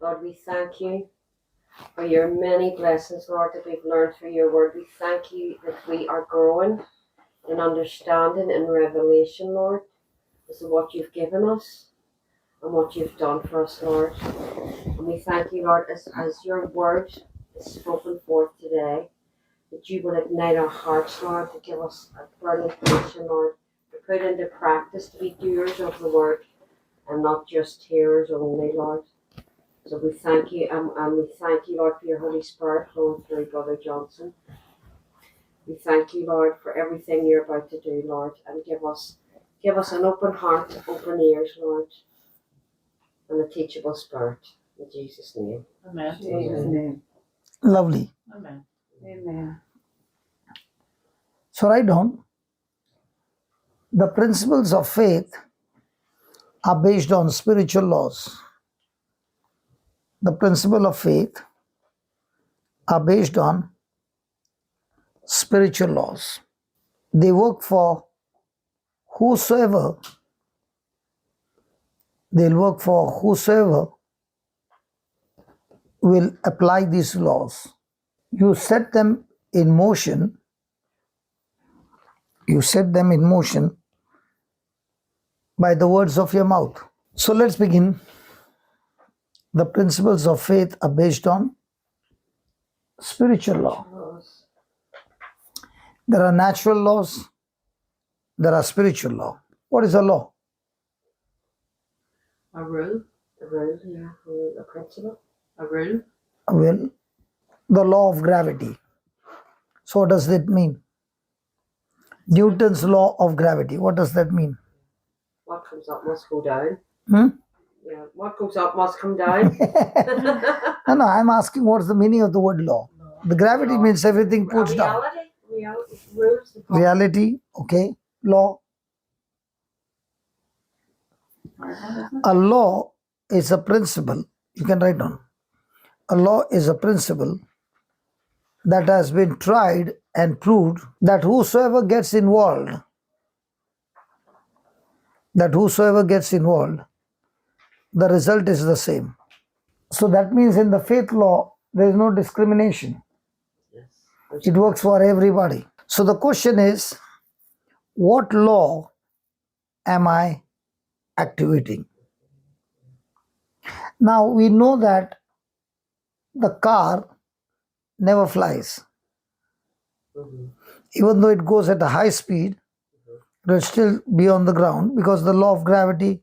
Lord, we thank you for your many blessings, Lord, that we've learned through your word. We thank you that we are growing in understanding and revelation, Lord, as to what you've given us and what you've done for us, Lord. And we thank you, Lord, as your word is spoken forth today, that you will ignite our hearts, Lord, to give us a burning passion, Lord, to put into practice, to be doers of the word and not just hearers only, Lord. So we thank you, and we thank you, Lord, for your Holy Spirit flowing through Brother Johnson. We thank you, Lord, for everything you're about to do, Lord, and give us an open heart, open ears, Lord, and a teachable spirit. In Jesus' name. Amen. Amen. Lovely. Amen. Amen. So write down, the principles of faith are based on spiritual laws. The principle of faith are based on spiritual laws. They work for whosoever, they'll work for whosoever will apply these laws. You set them in motion. You set them in motion by the words of your mouth. So let's begin. The principles of faith are based on spiritual law. There are natural laws, there are spiritual law. What is a law? A rule. A rule, yeah. A principle. A rule. A will. The law of gravity. So what does that mean? Newton's law of gravity. What does that mean? What comes up must go down. Hmm? Yeah. What goes up must come down. No, I'm asking what's the meaning of the word law. The gravity Law. means everything pulls down. Reality. Rules. Reality, okay. Law. A law is a principle. You can write down. A law is a principle that has been tried and proved that whosoever gets involved, the result is the same. So that means in the faith law, there is no discrimination. Yes. It works for everybody. So the question is, what law am I activating? Now we know that the car never flies. Mm-hmm. Even though it goes at a high speed, it will still be on the ground because the law of gravity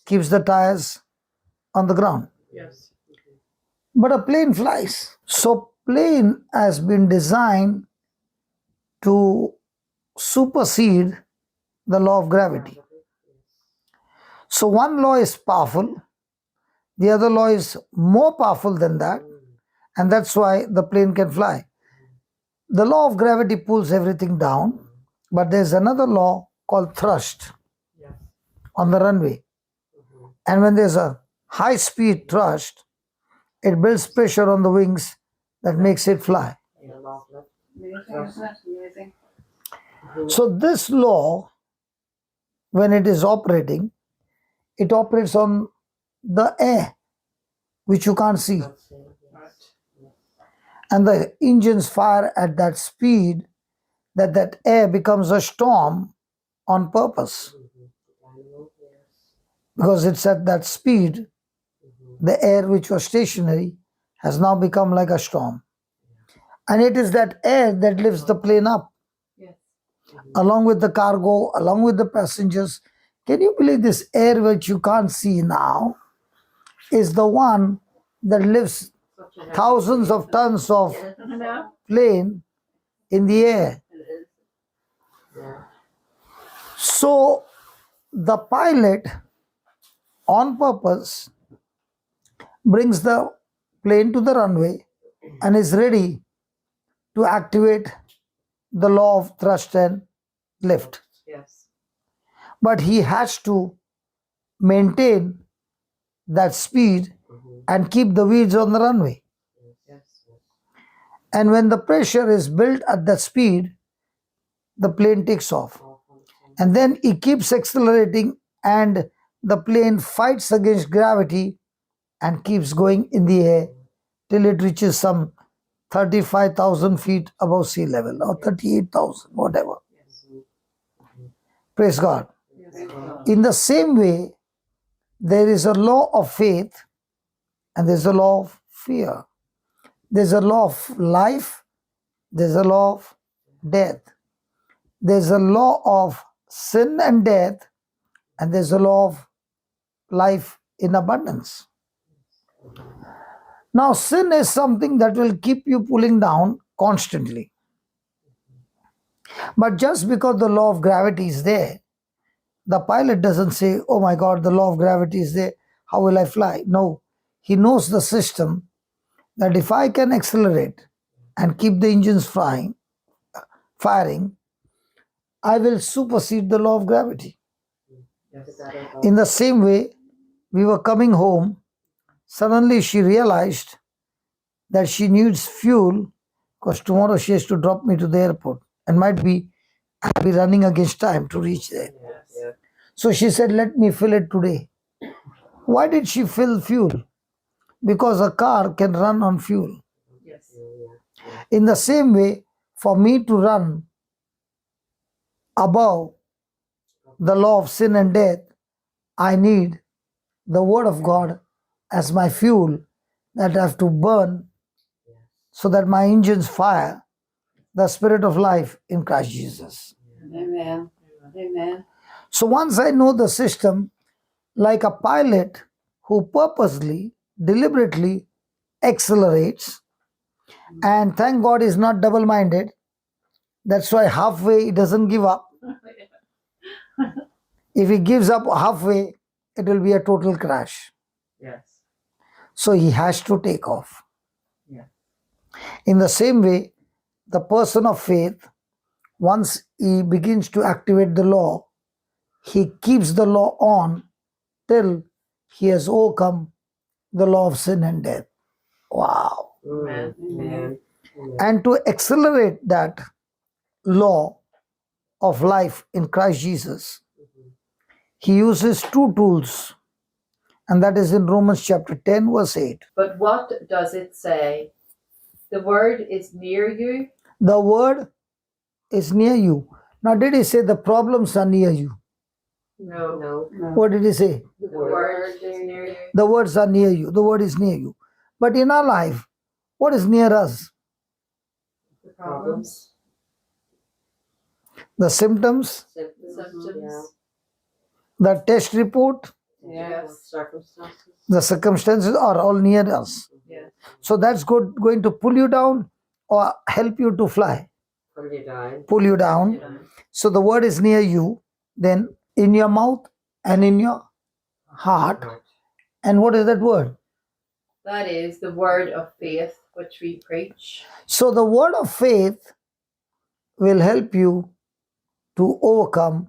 keeps the tires on the ground. Yes. But a plane flies. So plane has been designed to supersede the law of gravity. So one law is powerful, the other law is more powerful than that, and that's why the plane can fly. The law of gravity pulls everything down, but there's another law called thrust Yes. on the runway. And when there's a high speed thrust, it builds pressure on the wings that makes it fly. Amazing. So this law, when it is operating, it operates on the air, which you can't see. Right. And the engines fire at that speed that air becomes a storm on purpose. Because it's at that speed, the air which was stationary has now become like a storm. And it is that air that lifts the plane up, Yes. along with the cargo, along with the passengers. Can you believe this air which you can't see now is the one that lifts thousands of tons of plane in the air? So the pilot on purpose brings the plane to the runway and is ready to activate the law of thrust and lift. Yes. But he has to maintain that speed and keep the wheels on the runway. Yes. And when the pressure is built at that speed, the plane takes off. And then he keeps accelerating and the plane fights against gravity and keeps going in the air till it reaches some 35,000 feet above sea level or 38,000, whatever. Praise God. In the same way, there is a law of faith and there's a law of fear. There's a law of life, there's a law of death. There's a law of sin and death, and there's a law of life in abundance. Now, sin is something that will keep you pulling down constantly. But just because the law of gravity is there, the pilot doesn't say, oh my God, the law of gravity is there, how will I fly? No, he knows the system that if I can accelerate and keep the engines firing, I will supersede the law of gravity. In the same way, we were coming home, suddenly she realized that she needs fuel because tomorrow she has to drop me to the airport and might be I'll be running against time to reach there. So she said, let me fill it today. Why did she fill fuel? Because a car can run on fuel. In the same way, for me to run above the law of sin and death, I need the Word of God as my fuel that I have to burn so that my engines fire the Spirit of life in Christ Jesus. Amen. Amen. So once I know the system, like a pilot who purposely, deliberately accelerates, and thank God is not double-minded, that's why halfway he doesn't give up. If he gives up halfway, it will be a total crash. Yes. So he has to take off. Yeah. In the same way, the person of faith, once he begins to activate the law, he keeps the law on till he has overcome the law of sin and death. Wow. Amen. Amen. And to accelerate that law of life in Christ Jesus, he uses two tools, and that is in Romans chapter 10, verse 8. But what does it say? The word is near you. The word is near you. Now, did he say the problems are near you? No. What did he say? The word is near you. The words are near you. The word is near you. But in our life, what is near us? The problems. The symptoms, The symptoms. the test report, Yes. Circumstances. the circumstances are all near us. Yes. So that's going to pull you down or help you to fly. Pull you down. Pull you down. So the word is near you, then in your mouth and in your heart. And what is that word? That is the word of faith which we preach. So the word of faith will help you to overcome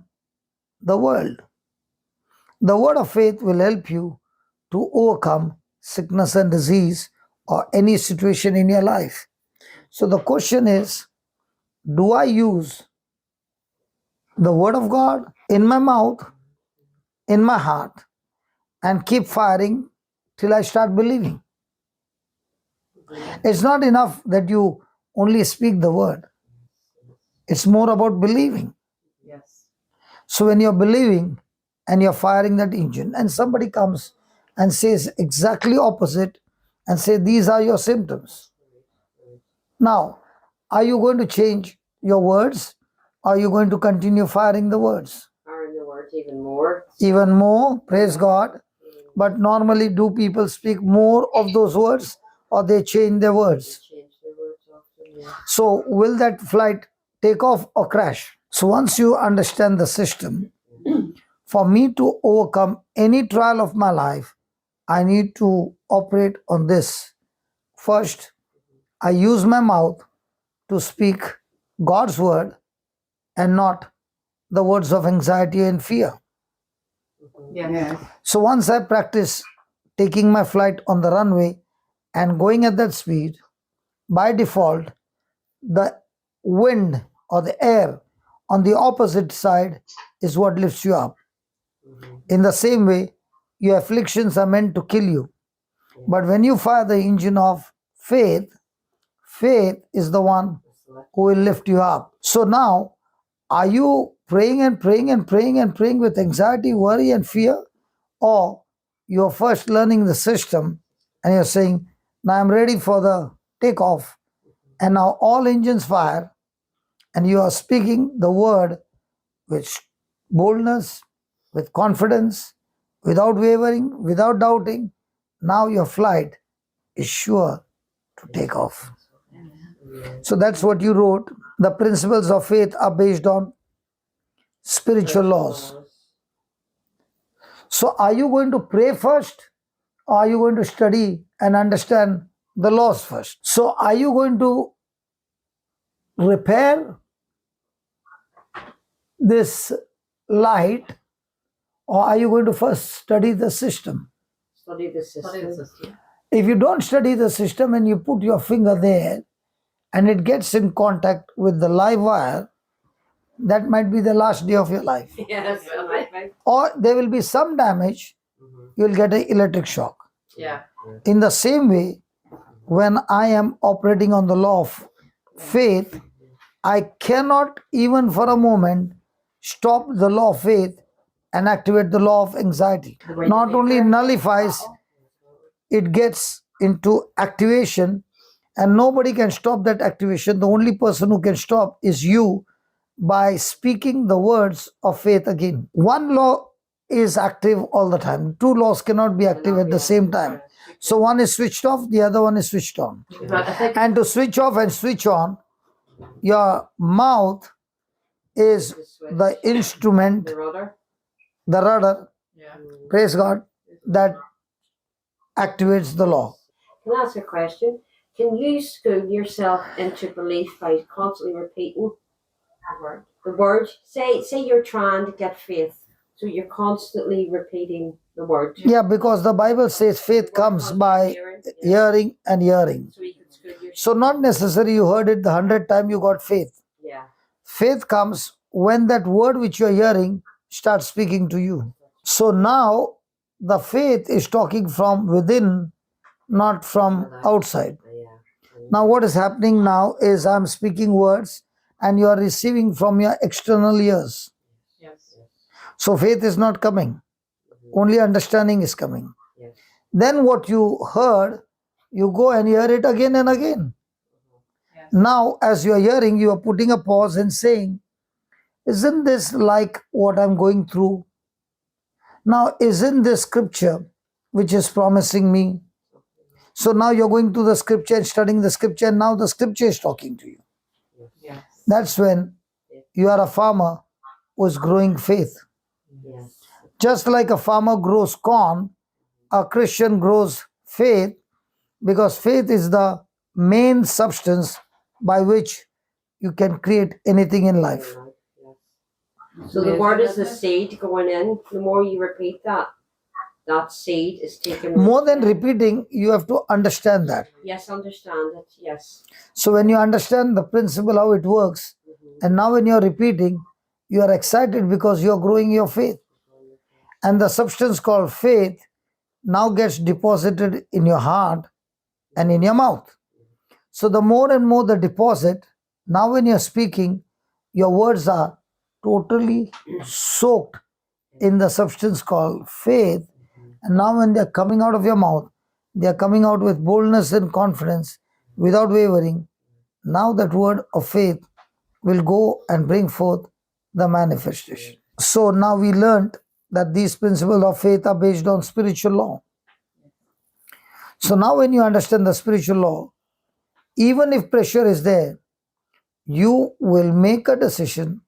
the world. The word of faith will help you to overcome sickness and disease or any situation in your life. So the question is, do I use the word of God in my mouth, in my heart, and keep firing till I start believing? It's not enough that you only speak the word. It's more about believing. Yes. So when you're believing and you're firing that engine and somebody comes and says exactly opposite and say these are your symptoms. Now, are you going to change your words? Or are you going to continue firing the words? Firing the words even more. Even more, praise God. But normally do people speak more of those words or they change their words? Change their words often, yeah. So will that flight take off or crash? So once you understand the system, for me to overcome any trial of my life, I need to operate on this. First, I use my mouth to speak God's word and not the words of anxiety and fear. Yes. So once I practice taking my flight on the runway and going at that speed, by default, the wind or the air on the opposite side is what lifts you up. In the same way, your afflictions are meant to kill you. But when you fire the engine of faith, faith is the one who will lift you up. So now, are you praying and praying and praying and praying with anxiety, worry, and fear? Or you're first learning the system and you're saying, now I'm ready for the takeoff, and now all engines fire, and you are speaking the word with boldness, with confidence, without wavering, without doubting. Now your flight is sure to take off. So that's what you wrote. The principles of faith are based on spiritual laws. So are you going to pray first, or are you going to study and understand the laws first? So are you going to repair this light, or are you going to first study the system? Study the Study the system. system. If you don't study the system and you put your finger there and it gets in contact with the live wire, that might be the last day of your life. Yes, right. Or there will be some damage, you'll get an electric shock. Yeah. In the same way, when I am operating on the law of faith, I cannot even for a moment stop the law of faith and activate the law of anxiety. Not only nullifies, it gets into activation, and nobody can stop that activation. The only person who can stop is you, by speaking the words of faith again. One law is active all the time. Two laws cannot be active at the same time. So one is switched off, the other one is switched on. I think And to switch off and switch on, your mouth is the instrument, The rudder. the rudder, yeah. praise God, that activates the law. Can I ask a question? Can you school yourself into belief by constantly repeating the word? The word. Say you're trying to get faith, so you're constantly repeating the word. Yeah, because the Bible says faith comes by hearing and hearing. So you can school yourself. So not necessarily you heard it the 100th time you got faith. Yeah. Faith comes when that word which you're hearing starts speaking to you. So now the faith is talking from within, not from outside. Yeah. Now what is happening now is I'm speaking words and you are receiving from your external ears. Yes. So faith is not coming. Only understanding is coming. Yes. Then what you heard, you go and hear it again and again. Yes. Now as you are hearing, you are putting a pause and saying, isn't this like what I'm going through? Now isn't this scripture which is promising me? So now you're going to the scripture and studying the scripture, and now the scripture is talking to you. Yes. That's when you are a farmer who is growing faith. Yes. Just like a farmer grows corn, a Christian grows faith, because faith is the main substance by which you can create anything in life. So the word is the seed going in. The more you repeat that, that seed is taken. More than repeating, you have to understand that. Yes, understand it. Yes. So when you understand the principle, how it works, and now when you're repeating, you are excited because you're growing your faith. And the substance called faith now gets deposited in your heart and in your mouth. So the more and more the deposit, now when you're speaking, your words are totally soaked in the substance called faith. And now when they're coming out of your mouth, they're coming out with boldness and confidence without wavering. Now that word of faith will go and bring forth the manifestation. So now we learned that these principles of faith are based on spiritual law. So now when you understand the spiritual law, even if pressure is there, you will make a decision.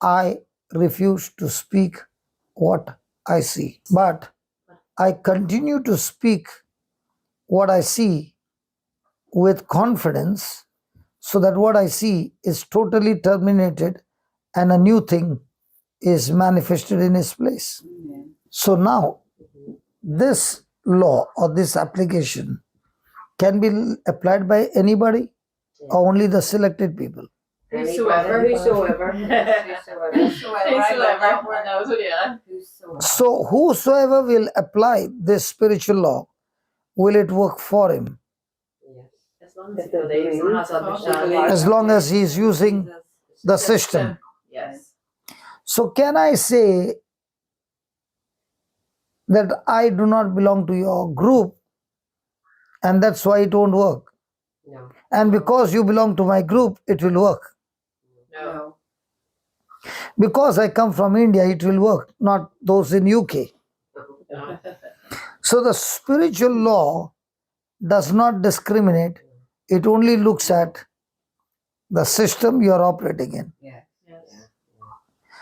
I refuse to speak what I see, but I continue to speak what I see with confidence, so that what I see is totally terminated and a new thing is manifested in its place. So now this law or this application can be applied by anybody or only the selected people. Whosoever. Whosoever. Whosoever knows, yeah. So whosoever will apply this spiritual law will it work for him? Yes. As long as he believes and has understanding. As long as he is using the system. Yes. So can I say that I do not belong to your group and that's why it won't work? No. And because you belong to my group, it will work. No. Because I come from India, it will work, not those in UK. No. So the spiritual law does not discriminate. It only looks at the system you are operating in. Yes.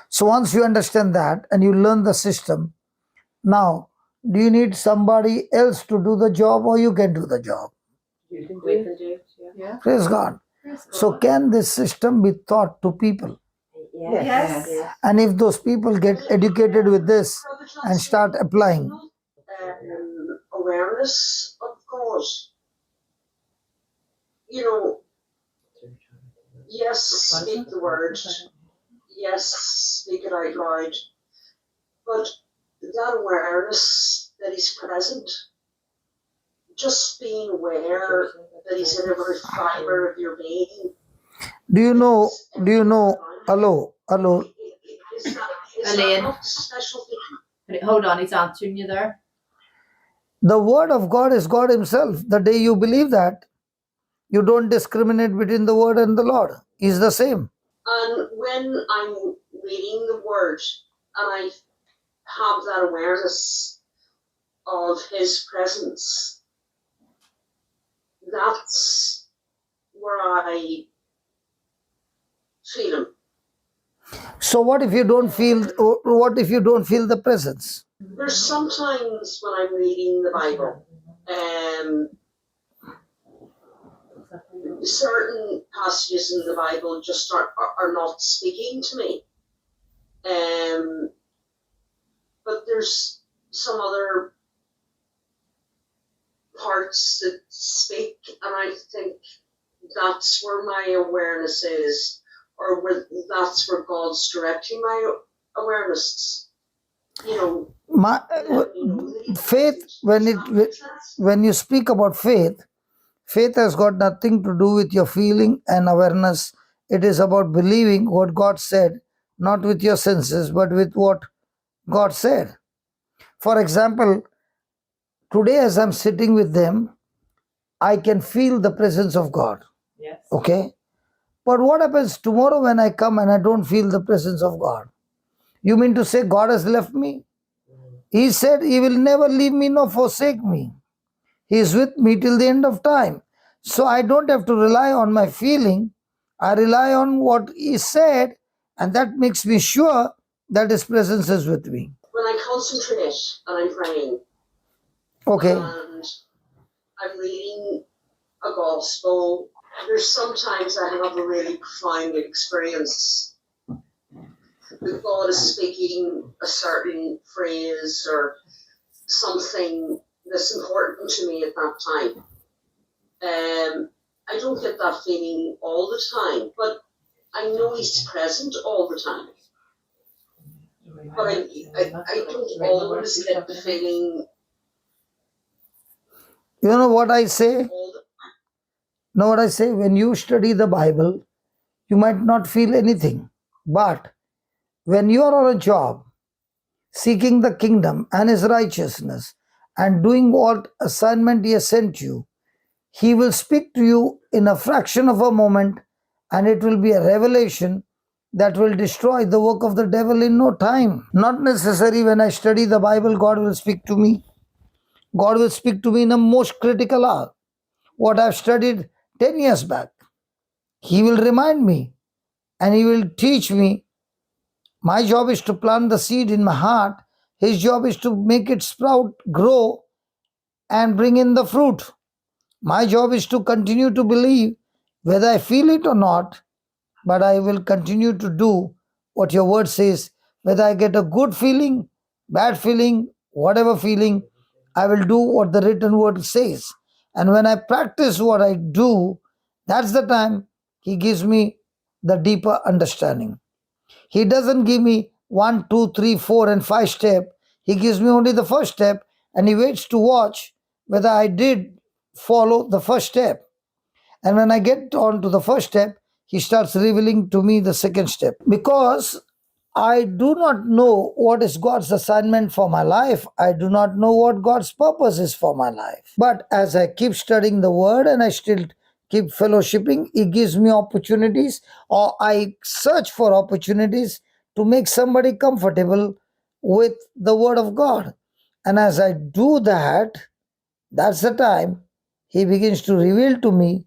So once you understand that and you learn the system, now do you need somebody else to do the job or you can do the job? We can do it. Yeah. Praise God. So can this system be taught to people? Yes. Yes. And if those people get educated with this and start applying, awareness of God. You know, yes, speak the word. Yes, speak it out loud. But that awareness that He's present, just being aware that He's in every fiber of your being. do you know, hello, Is that Elaine. not special thing? Hold on, he's answering you there. the word of God is God Himself. The day you believe that, you don't discriminate between the word and the Lord. He's the same. And when I'm reading the word and I have that awareness of His presence, that's where I feel Him. So what if you don't feel, what if you don't feel the presence? There's sometimes when I'm reading the Bible, certain passages in the Bible just are not speaking to me. But there's some other parts that speak, and I think that's where my awareness is, or that's where God's directing my awareness. You know, Faith, when you speak about faith, faith has got nothing to do with your feeling and awareness. It is about believing what God said, not with your senses, but with what God said. For example, today as I'm sitting with them, I can feel the presence of God. Yes. Okay? But what happens tomorrow when I come and I don't feel the presence of God? You mean to say God has left me? He said He will never leave me nor forsake me. He is with me till the end of time. So I don't have to rely on my feeling. I rely on what He said, and that makes me sure that His presence is with me. when I concentrate and I'm praying, Okay. and I'm reading a gospel, there's sometimes I have a really profound experience that God is speaking a certain phrase or something that's important to me at that time. I don't get that feeling all the time, but I know He's present all the time. But I don't always get the feeling You know what I say? all the Know what I say? When you study the Bible, you might not feel anything. But when you are on a job, seeking the kingdom and His righteousness, and doing what assignment He has sent you, He will speak to you in a fraction of a moment, and it will be a revelation that will destroy the work of the devil in no time. Not necessary when I study the Bible, God will speak to me. God will speak to me in a most critical hour. What I've studied 10 years back, He will remind me and He will teach me. My job is to plant the seed in my heart. His job is to make it sprout, grow, and bring in the fruit. My job is to continue to believe whether I feel it or not, but I will continue to do what your word says. Whether I get a good feeling, bad feeling, whatever feeling, I will do what the written word says. And when I practice what I do, that's the time He gives me the deeper understanding. He doesn't give me 1, 2, 3, 4, and 5 step. He gives me only the first step, and He waits to watch whether I did follow the first step. And when I get on to the first step, he starts revealing to me the second step. Because I do not know what is God's assignment for my life. I do not know what God's purpose is for my life. But as I keep studying the word and I still keep fellowshipping, He gives me opportunities, or I search for opportunities to make somebody comfortable with the word of God. And as I do that, that's the time He begins to reveal to me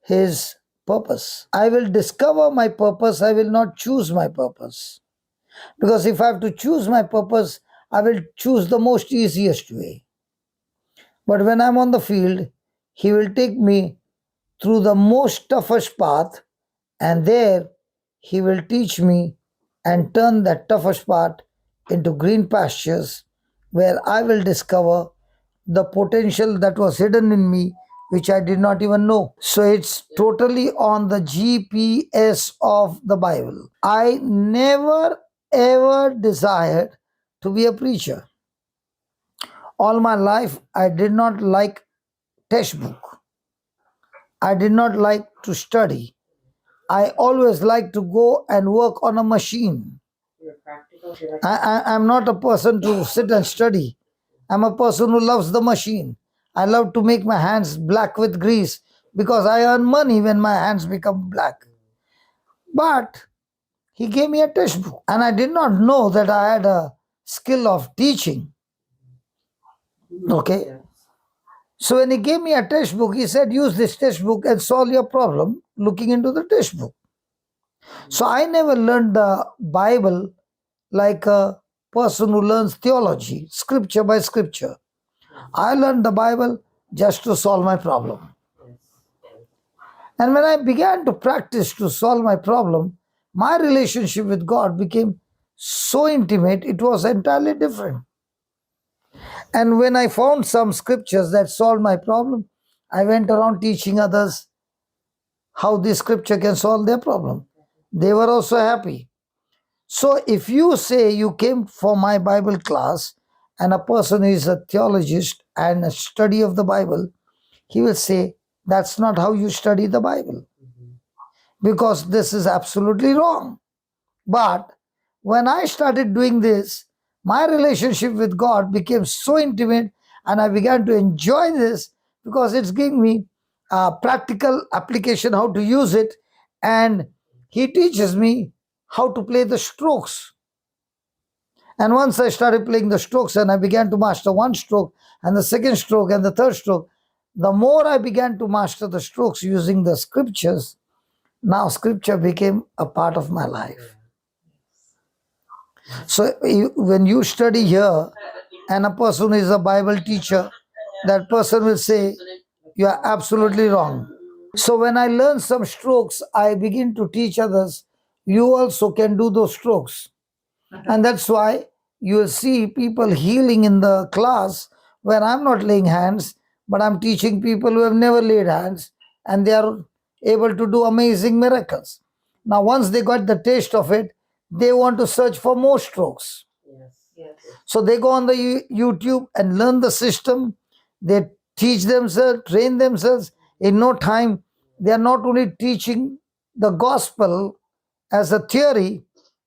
His purpose. I will discover my purpose. I will not choose my purpose. Because if I have to choose my purpose, I will choose the most easiest way. But when I'm on the field, He will take me through the most toughest path, and there He will teach me and turn that toughest path into green pastures where I will discover the potential that was hidden in me, which I did not even know. So it's totally on the GPS of the Bible. I never ever desired to be a preacher. All my life, I did not like textbook. I did not like to study. I always like to go and work on a machine. You're practical. You like I'm not a person to sit and study. I'm a person who loves the machine. I love to make my hands black with grease because I earn money when my hands become black. But He gave me a textbook, and I did not know that I had a skill of teaching. Okay? Yeah. So when He gave me a textbook, He said, use this textbook and solve your problem looking into the textbook. So I never learned the Bible like a person who learns theology, scripture by scripture. I learned the Bible just to solve my problem. And when I began to practice to solve my problem, my relationship with God became so intimate, it was entirely different. And when I found some scriptures that solved my problem, I went around teaching others how this scripture can solve their problem. They were also happy. So if you say you came for my Bible class and a person who is a theologist and a study of the Bible, he will say, that's not how you study the Bible. Because this is absolutely wrong. But when I started doing this, my relationship with God became so intimate, and I began to enjoy this because it's giving me a practical application, how to use it, and He teaches me how to play the strokes. And once I started playing the strokes and I began to master one stroke and the second stroke and the third stroke, the more I began to master the strokes using the scriptures, now scripture became a part of my life. So when you study here and a person is a Bible teacher, that person will say, you are absolutely wrong. So when I learn some strokes, I begin to teach others, you also can do those strokes. And that's why you will see people healing in the class where I'm not laying hands, but I'm teaching people who have never laid hands, and they are able to do amazing miracles. Now, once they got the taste of it, they want to search for more strokes. Yes. So they go on the YouTube and learn the system. They teach themselves, train themselves. In no time, they are not only teaching the gospel as a theory,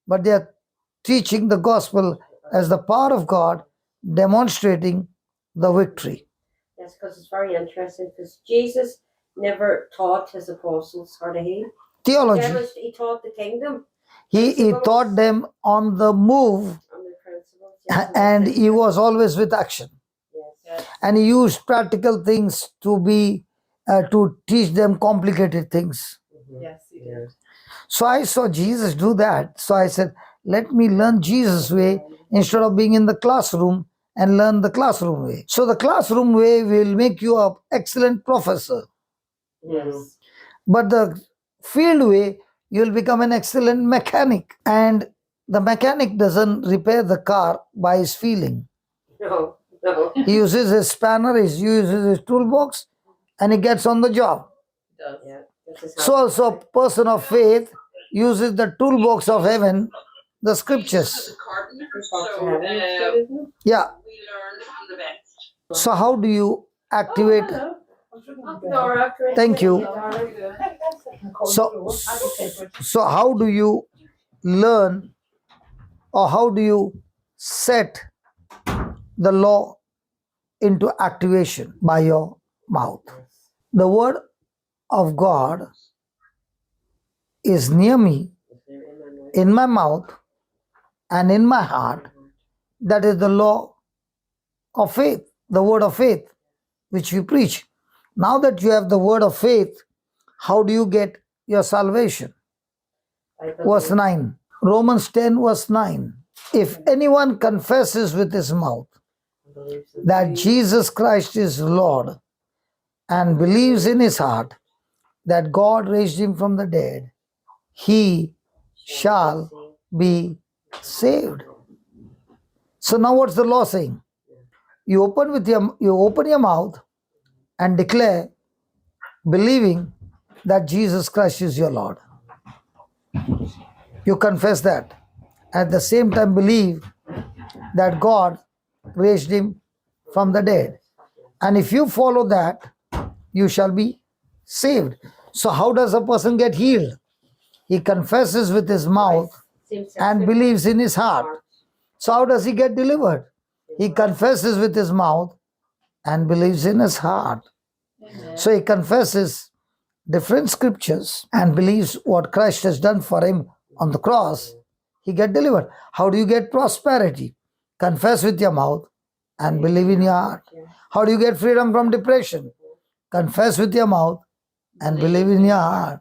but they are teaching the gospel as the power of God, demonstrating the victory. Yes, because it's very interesting. Because Jesus never taught His apostles how to heal. Theology. He taught the kingdom. He taught them on the move, On the principles. Yes, and He was always with action. Yes. And He used practical things to teach them complicated things. Yes, He did. So I saw Jesus do that. So I said, let me learn Jesus' way instead of being in the classroom and learn the classroom way. So the classroom way will make you an excellent professor. Yes. But the field way, you'll become an excellent mechanic. And the mechanic doesn't repair the car by his feeling. No. He uses his spanner, he uses his toolbox, and he gets on the job. He does. Yeah. So also a person of faith uses the toolbox of heaven, the scriptures. Carpenter, Fox so Heaven, isn't it? Yeah. we learned from the best. So how do you activate. Thank you. So how do you learn, or how do you set the law into activation? By your mouth. The word of God is near me, in my mouth and in my heart. That is the law of faith, the word of faith which we preach. Now that you have the word of faith, how do you get your salvation? Verse 9. Romans 10 verse 9. If anyone confesses with his mouth that Jesus Christ is Lord and believes in his heart that God raised him from the dead, he shall be saved. So now what's the law saying? You open your mouth and declare, believing that Jesus Christ is your Lord. You confess that. At the same time, believe that God raised him from the dead. And if you follow that, you shall be saved. So how does a person get healed? He confesses with his mouth and believes in his heart. So how does he get delivered? He confesses with his mouth and believes in his heart. So he confesses different scriptures and believes what Christ has done for him on the cross. He get delivered. How do you get prosperity? Confess with your mouth and believe in your heart. How do you get freedom from depression? Confess with your mouth and believe in your heart.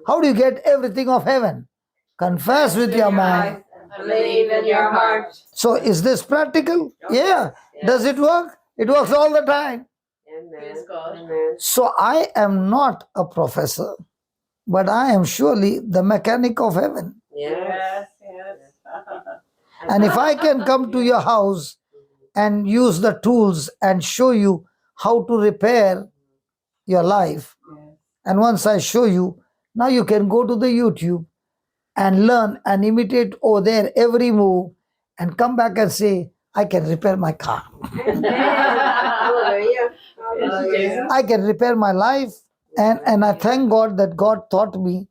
How do you get everything of heaven? Confess with your mouth. Believe in your heart. So is this practical? Yeah. Does it work? It works all the time. Amen. God. So I am not a professor, but I am surely the mechanic of heaven. Yes. And if I can come to your house and use the tools and show you how to repair your life, and once I show you, now you can go to the YouTube and learn and imitate over there every move and come back and say, I can repair my car. Hallelujah. I can repair my life. And I thank God that God taught me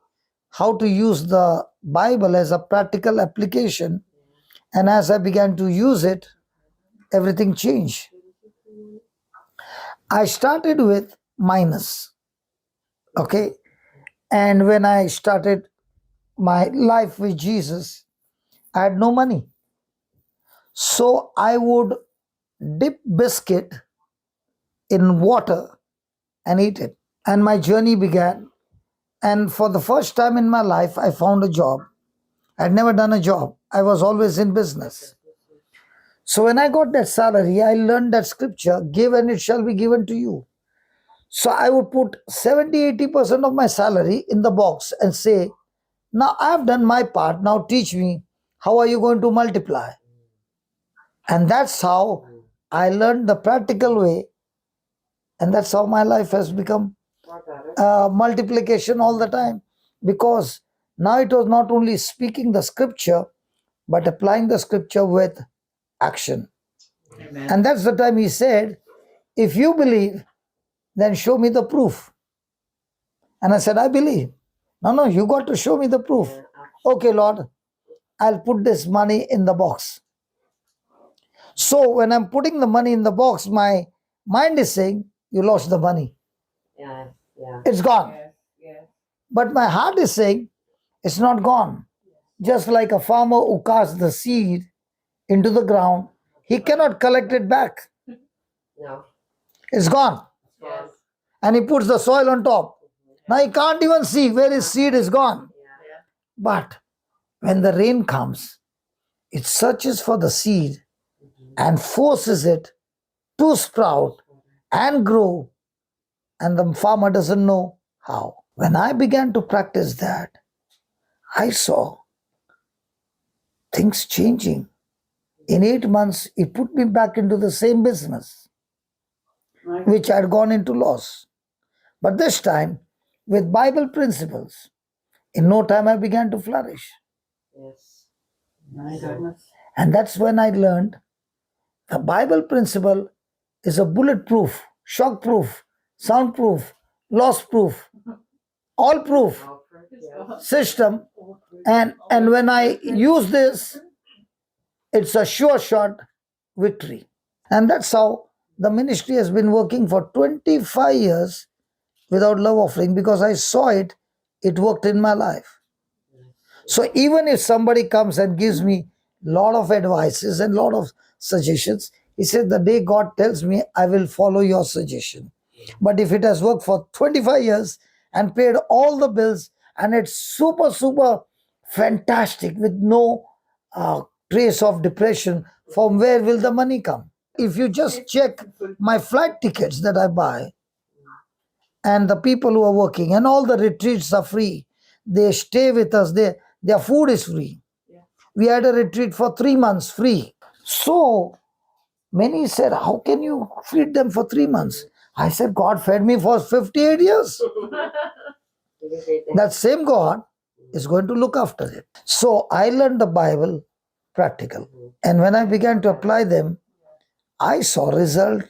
how to use the Bible as a practical application. And as I began to use it, everything changed. I started with minus. Okay. And when I started my life with Jesus, I had no money. So I would dip biscuit in water and eat it. And my journey began. And for the first time in my life, I found a job. I'd never done a job. I was always in business. So when I got that salary, I learned that scripture, give and it shall be given to you. So I would put 70-80% of my salary in the box and say, now I've done my part, now teach me, how are you going to multiply? And that's how I learned the practical way. And that's how my life has become multiplication all the time. Because now it was not only speaking the scripture, but applying the scripture with action. Amen. And that's the time he said, if you believe, then show me the proof. And I said, I believe. No, you got to show me the proof. Okay, Lord, I'll put this money in the box. So when I'm putting the money in the box, my mind is saying, you lost the money. Yeah. It's gone. Yes. But my heart is saying, it's not gone. Just like a farmer who casts the seed into the ground, he cannot collect it back. No. It's gone. Yes. And he puts the soil on top. Now he can't even see where his seed is gone. Yeah. But when the rain comes, it searches for the seed and forces it to sprout and grow. And the farmer doesn't know how. When I began to practice that, I saw things changing. In 8 months, it put me back into the same business, which I had gone into loss. But this time, with Bible principles, in no time I began to flourish. Yes. My goodness. And that's when I learned the Bible principle is a bulletproof shock proof, soundproof, loss proof, all proof system. And when I use this, it's a sure shot victory. And that's how the ministry has been working for 25 years without love offering, because I saw it worked in my life. So even if somebody comes and gives me lot of advices and lot of suggestions, he said, the day God tells me, I will follow your suggestion. But if it has worked for 25 years and paid all the bills, and it's super, super fantastic with no trace of depression, from where will the money come? If you just check my flight tickets that I buy, and the people who are working, and all the retreats are free. They stay with us. Their food is free. We had a retreat for 3 months free. So many said, how can you feed them for 3 months? I said, God fed me for 58 years. That same God is going to look after it. So I learned the Bible practical. And when I began to apply them, I saw result.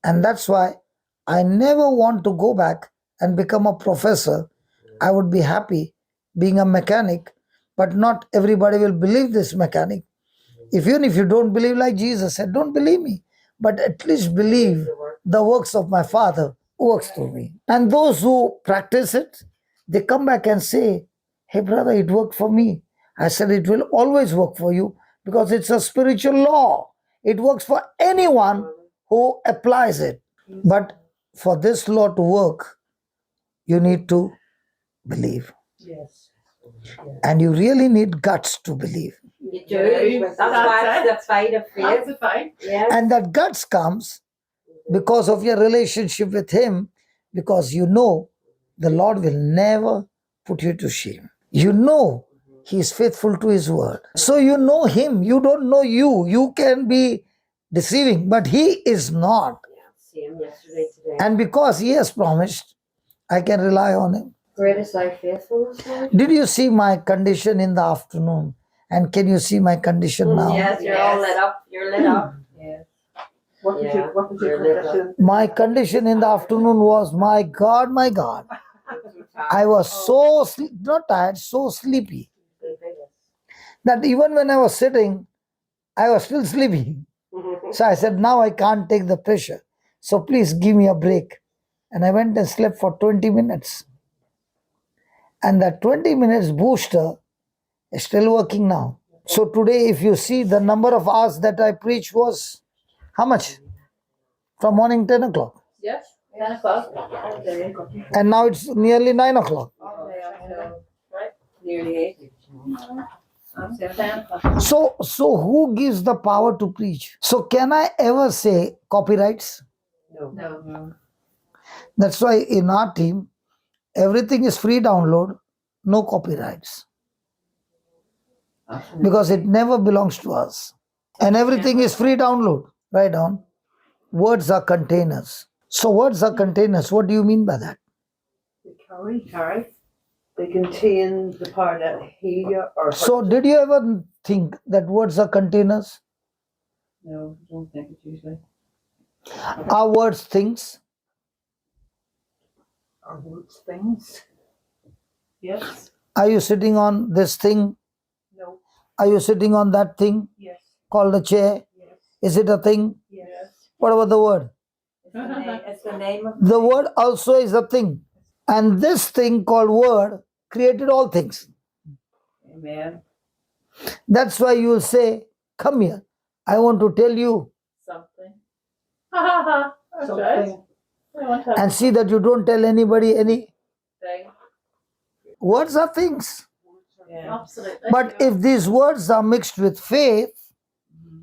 And that's why I never want to go back and become a professor. I would be happy being a mechanic, but not everybody will believe this mechanic. Even if you don't believe, like Jesus said, don't believe me, but at least believe the works of my Father who works through me. And those who practice it, they come back and say, hey brother, it worked for me. I said, it will always work for you, because it's a spiritual law. It works for anyone who applies it. But for this law to work, you need to believe. Yes. And you really need guts to believe. You do. That's why it's the fight of faith. That's a fight. Yes. And that guts comes because of your relationship with Him, because you know the Lord will never put you to shame. You know He is faithful to His word. So you know Him. You don't know you. You can be deceiving, but He is not. Same yesterday, today. And because He has promised, I can rely on Him. Great is thy faithfulness, Lord. Did you see my condition in the afternoon? And can you see my condition now? Yes, you're all lit up. You're lit up. Yes. What was Yeah, your you're lit up. condition? My condition in the afternoon was, my God, I was so, not tired, so sleepy, that even when I was sitting, I was still sleepy. So I said, now I can't take the pressure. So please give me a break. And I went and slept for 20 minutes. And that 20 minutes booster is still working now. So today, if you see, the number of hours that I preached was how much? From morning 10 o'clock. Yes. 10 o'clock. And now it's nearly 9 o'clock. Right. Nearly 8. I'm saying 10 o'clock. So who gives the power to preach? So can I ever say copyrights? No. That's why in our team, everything is free download, no copyrights. Because it never belongs to us. And everything is free download. Write down. Words are containers. So words are containers. What do you mean by that? They carry. They contain the power that heal you or hurt. So did you ever think that words are containers? No, don't think it's usually. Are words things? Are words things? Yes. Are you sitting on this thing? No. Are you sitting on that thing Yes. called a chair? Yes. Is it a thing? Yes. What about the word? It's the name of The word also is a thing. And this thing called word created all things. Amen. That's why you will say, come here. I want to tell you, Something. Ha ha ha. That's right. something. I want to and see that you don't tell anybody any. thing. Words are things. Yeah. Absolutely. But if these words are mixed with faith,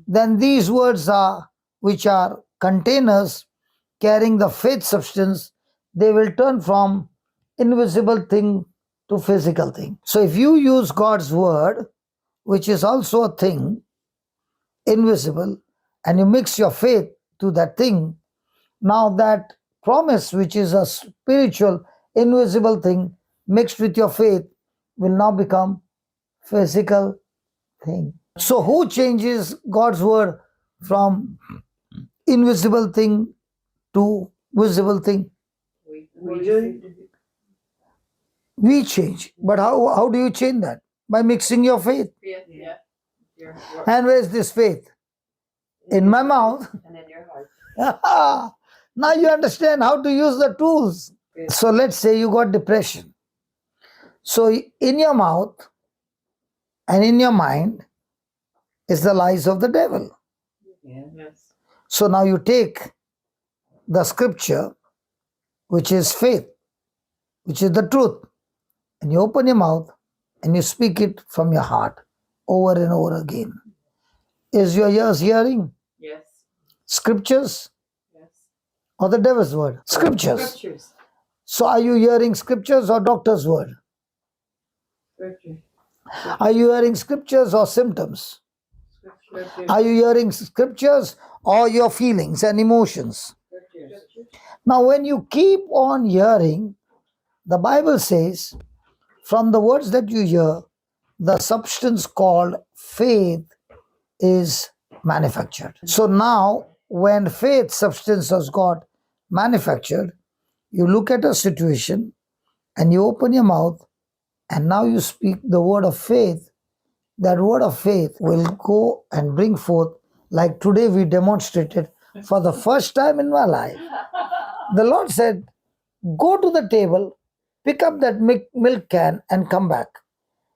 then these words are, which are containers carrying the faith substance, they will turn from invisible thing to physical thing. So if you use God's word, which is also a thing, invisible, and you mix your faith to that thing, now that promise, which is a spiritual, invisible thing, mixed with your faith, will now become physical thing. So who changes God's word from invisible thing to visible thing? We do. We change. But how do you change that? By mixing your faith. Yeah. And where's this faith? In my mouth. And in your heart. Now you understand how to use the tools. So let's say you got depression. So in your mouth and in your mind is the lies of the devil. Yes. So now you take the scripture, which is faith, which is the truth, and you open your mouth and you speak it from your heart over and over again. Is your ears hearing Yes. scriptures Yes. or the devil's word? Scriptures. Scriptures. So are you hearing scriptures or doctor's word? Scripture. Are you hearing scriptures or symptoms? Scripture. Are you hearing scriptures or your feelings and emotions? Scripture. Now, when you keep on hearing, the Bible says, from the words that you hear, the substance called faith is manufactured. So now, when faith substance has got manufactured, you look at a situation and you open your mouth and now you speak the word of faith. That word of faith will go and bring forth, like today we demonstrated for the first time in my life. The Lord said, go to the table, pick up that milk can and come back.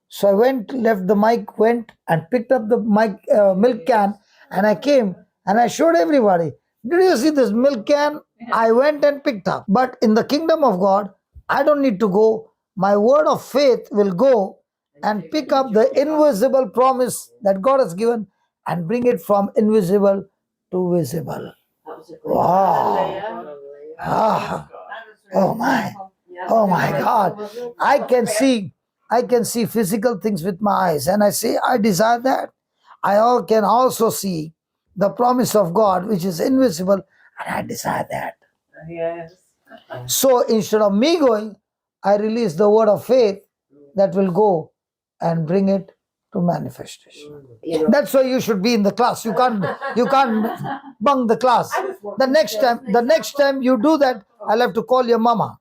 So I went, left the mic, went and picked up the milk can, and I came and I showed everybody. Did you see this milk can? I went and picked up. But in the kingdom of God, I don't need to go. My word of faith will go and pick up the invisible promise that God has given and bring it from invisible to visible. That was a great Wow. Ah. Oh my. Oh my God. I can see physical things with my eyes, and I say, I desire that. Can also see the promise of God, which is invisible, and I desire that. Yes. So instead of me going, I release the word of faith that will go and bring it to manifestation. You know, That's why you should be in the class. You can't bunk the class. The next time you do that, I'll have to call your mama.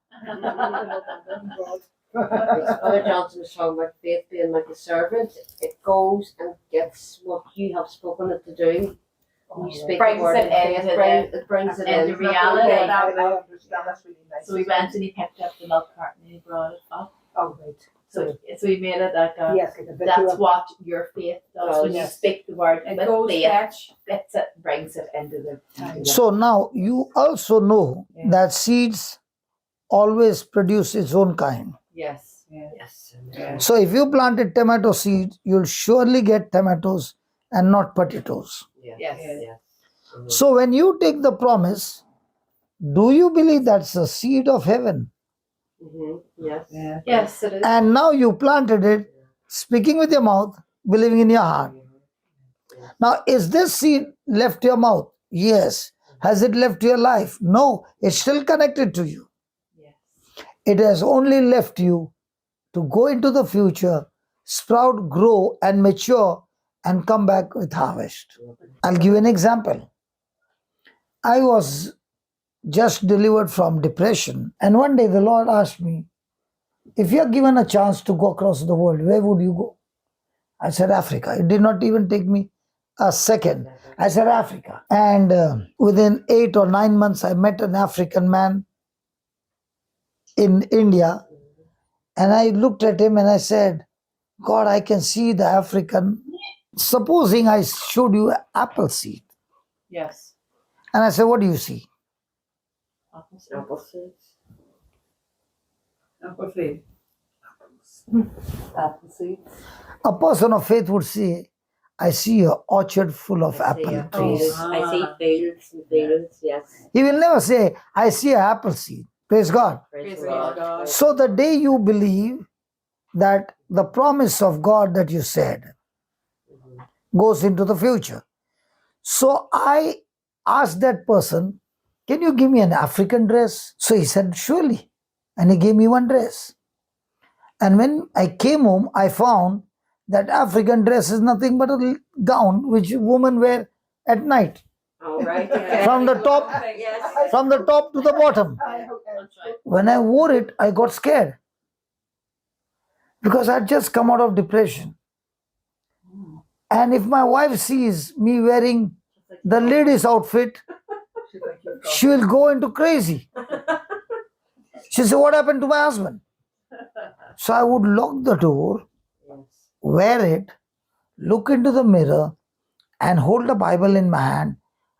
Brother Johnson was talking about faith being like a servant. It goes and gets what you have spoken it to do. You speak Brings the word it of faith, into it brings it into in. reality. That's really nice. So we went and he picked up the milk carton and he brought it up. Oh, right. So we made it like a, Yes, like a bit that's of- what your faith does when you yes. speak the word. It With goes faith, fetch. gets it, brings it into the So now you also know that seeds always produce its own kind. Yes. Yes. So if you planted tomato seed, you'll surely get tomatoes and not potatoes. Yes. Yes. Yes. So when you take the promise, do you believe that's a seed of heaven? Yes. Yeah. Yes, it is. And now you planted it, speaking with your mouth, believing in your heart. Now, is this seed left your mouth? Yes. Has it left your life? No. It's still connected to you. Yes. It has only left you to go into the future, sprout, grow, and mature, and come back with harvest. I'll give you an example. I was just delivered from depression, and one day the Lord asked me, if you're given a chance to go across the world, where would you go? I said, Africa. It did not even take me a second. I said, Africa. And within 8 or 9 months, I met an African man in India. And I looked at him and I said, God, I can see the African. Supposing I showed you an apple seed. Yes. And I said, what do you see? Apple seeds. Apple seed. Apple seeds. A person of faith would say, I see an orchard full of apple trees. I see fields and fields. Yes. He will never say, I see an apple seed. Praise God. Praise Praise God. God. So the day you believe that the promise of God that you said goes into the future. So I asked that person, can you give me an African dress? So he said, surely. And he gave me one dress. And when I came home, I found that African dress is nothing but a gown which women wear at night. All right. Okay. From the top, Yes. from the top to the bottom. Okay. That's right. When I wore it, I got scared because I'd just come out of depression. And if my wife sees me wearing the ladies' outfit, She's like, you've got she will go into crazy. She said, "What happened to my husband?" So I would lock the door, Yes. wear it, look into the mirror, and hold the Bible in my hand.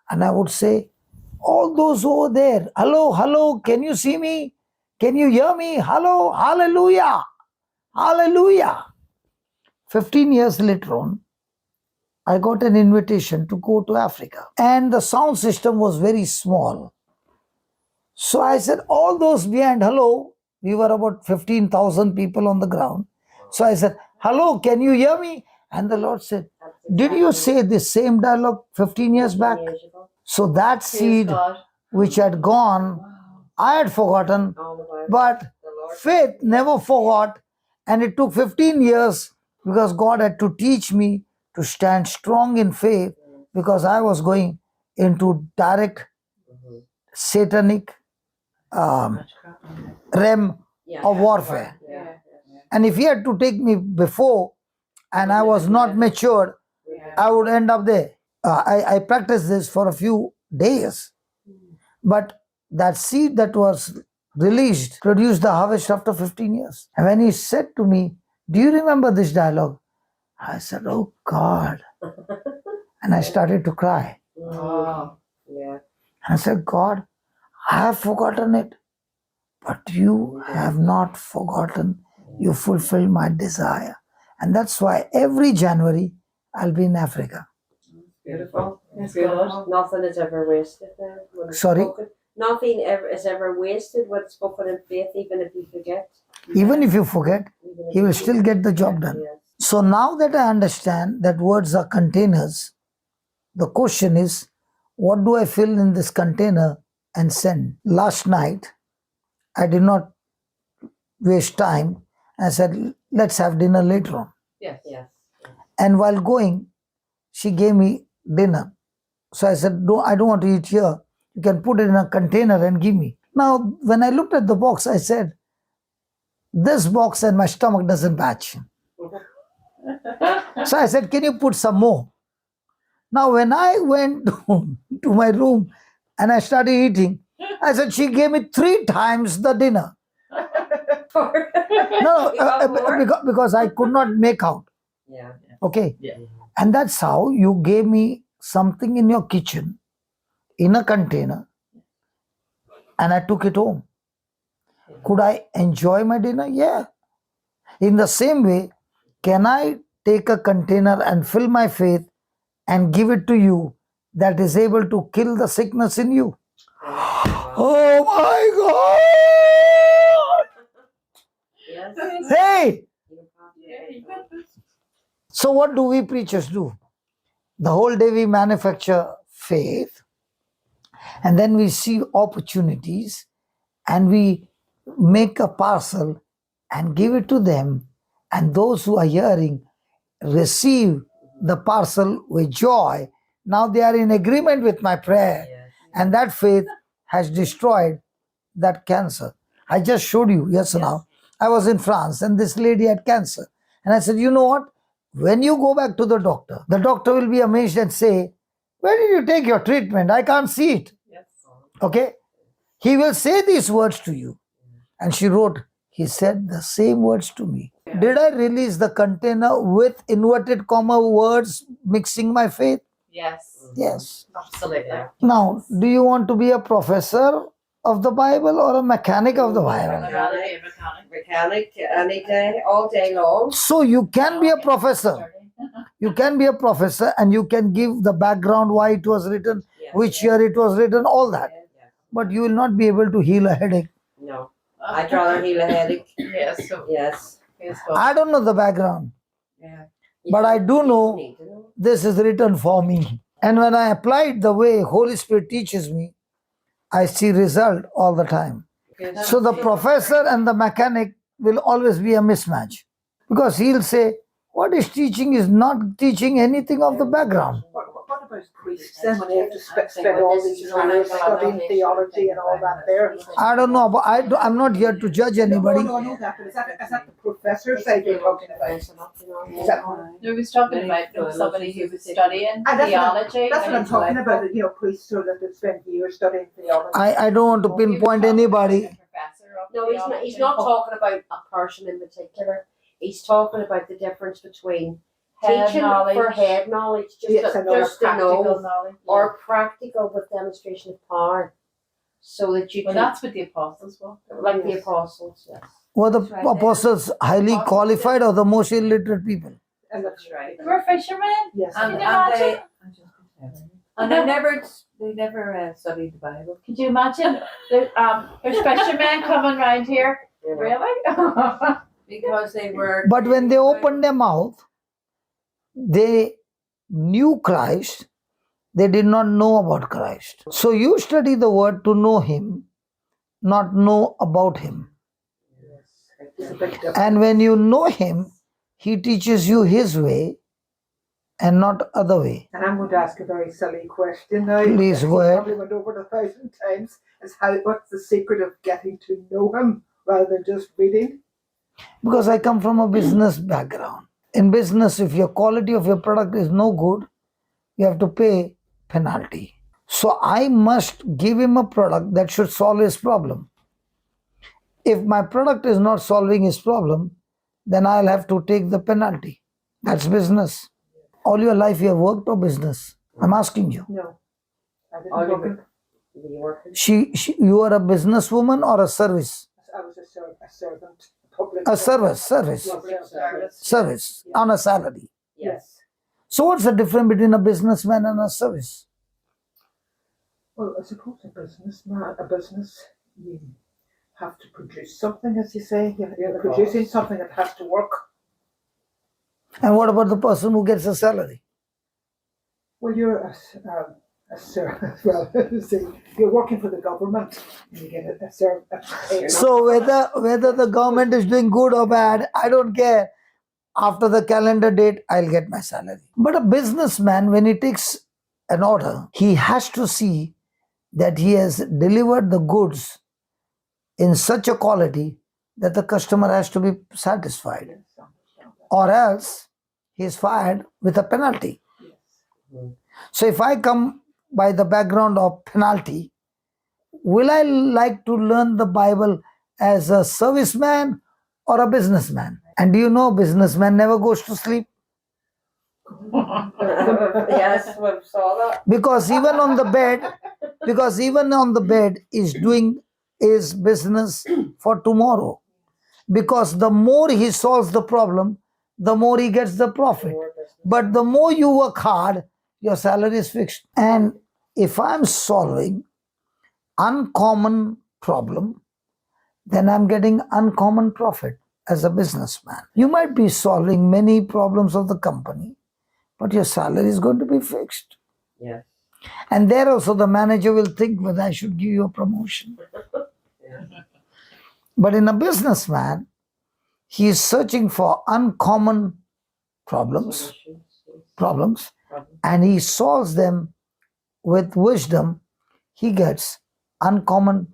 And I would say, "All those over there, hello, hello, can you see me? Can you hear me? Hello, hallelujah, hallelujah." 15 years later on, I got an invitation to go to Africa. And the sound system was very small. So I said, all those behind, hello, we were about 15,000 people on the ground. So I said, "Hello, can you hear me?" And the Lord said, "Did you say the same dialogue 15 years back?" Years ago. So that Praise seed God. which had gone, I had forgotten, All about but the Lord. faith never forgot. And it took 15 years because God had to teach me to stand strong in faith because I was going into direct satanic realm Yeah. of warfare. Yeah. And if he had to take me before and I was not matured, I would end up there. I practiced this for a few days, but that seed that was released produced the harvest after 15 years. And when he said to me, "Do you remember this dialogue?" I said, "Oh God." And I started to cry. Oh. Yeah. I said, "God, I have forgotten it, but you have not forgotten. You fulfilled my desire." And that's why every January I'll be in Africa. Beautiful. Praise Beautiful. God. Nothing is ever wasted there. When it's Sorry? spoken. Nothing ever is ever wasted when it's spoken in faith, even if you forget. Even if you forget, Even if he will you still get the job done. Yes. So now that I understand that words are containers, the question is, what do I fill in this container and send? Last night, I did not waste time. I said, let's have dinner later on. Yes. Yes. And while going, she gave me dinner. So I said, no, I don't want to eat here. You can put it in a container and give me. Now, when I looked at the box, I said, this box and my stomach doesn't match. So I said, can you put some more? Now, when I went to my room and I started eating, I said, she gave me 3 times the dinner. No, You got more? because I could not make out. Yeah. Okay. Yeah. And that's how you gave me something in your kitchen in a container and I took it home. Could I enjoy my dinner? Yeah. In the same way, can I take a container and fill my faith and give it to you that is able to kill the sickness in you? Oh my God! Yes. Hey! Yeah, you got this. So what do we preachers do? The whole day we manufacture faith and then we see opportunities and we make a parcel and give it to them, and those who are hearing receive the parcel with joy. Now they are in agreement with my prayer, Yes. and that faith has destroyed that cancer. I just showed you, yes, now. I was in France and this lady had cancer. And I said, you know what? When you go back to the doctor will be amazed and say, where did you take your treatment? I can't see it. Yes. Okay? He will say these words to you. And she wrote, he said the same words to me. Did I release the container with inverted comma words mixing my faith? Yes. Yes. Absolutely. Now, do you want to be a professor of the Bible or a mechanic of the Bible? Mechanic any day, all day long. So you can be a professor. You can be a professor and you can give the background why it was written, Yes. which year it was written, all that. Yeah. But you will not be able to heal a headache. No. I'd rather heal a headache. Yes. So, Yes. praise God. I don't know the background, Yeah. but I do know need to know. this is written for me. And when I apply it the way Holy Spirit teaches me, I see result all the time. So the professor and the mechanic will always be a mismatch. Because he'll say, what is teaching is not teaching anything of the background. What about priests then when they have to spend all these years studying theology and all that there? I don't know, but I'm not here to judge anybody. No, I know that, but is that the professor side you're talking about? Is that, No, he was talking about somebody who was studying that's theology. that's what I'm talking about, you know, priests who that they spend years studying theology. I don't want to pinpoint anybody. No, he's not talking about a person in particular. He's talking about the difference between teaching for head knowledge, just to know, knowledge. or practical with demonstration of power, so that you Well, can, that's what the apostles were. like the apostles. Yes. Were the apostles highly qualified or the most illiterate people? And that's right. They were fishermen. Yes. Can you imagine? They never studied the Bible. Could you imagine? There's fishermen coming round here. You know. Really? Because they were. But when they opened their mouth, they knew Christ. They did not know about Christ. So you study the word to know him, not know about him. And when you know him, he teaches you his way and not other way. And I'm going to ask a very silly question now. Please go ahead. Probably went over it 1,000 times. Is what's the secret of getting to know him rather than just reading? Because I come from a business background. In business, if your quality of your product is no good, you have to pay penalty. So I must give him a product that should solve his problem. If my product is not solving his problem, then I'll have to take the penalty. That's business. All your life you have worked or business? I'm asking you. No. I didn't All you work You are a businesswoman or a service? I was a servant. Public A service. Public Service on a salary. Yes. So what's the difference between a businessman and a service? Well, I suppose a business, you have to produce something, as you say. You're producing something that has to work. And what about the person who gets a salary? Well, you're a servant. Well, see, you're working for the government. And you get a servant. So whether the government is doing good or bad, I don't care. After the calendar date, I'll get my salary. But a businessman, when he takes an order, he has to see that he has delivered the goods in such a quality that the customer has to be satisfied. Or else he is fired with a penalty. So if I come by the background of penalty, will I like to learn the Bible as a serviceman or a businessman? And do you know businessman never goes to sleep? Yes, we saw that. Because even on the bed is doing his business for tomorrow. Because the more he solves the problem, the more he gets the profit. But the more you work hard, your salary is fixed. And if I'm solving uncommon problem, then I'm getting uncommon profit as a businessman. You might be solving many problems of the company, but your salary is going to be fixed. Yes. And there also the manager will think whether I should give you a promotion. But in a businessman, he is searching for uncommon problems, and he solves them with wisdom. He gets uncommon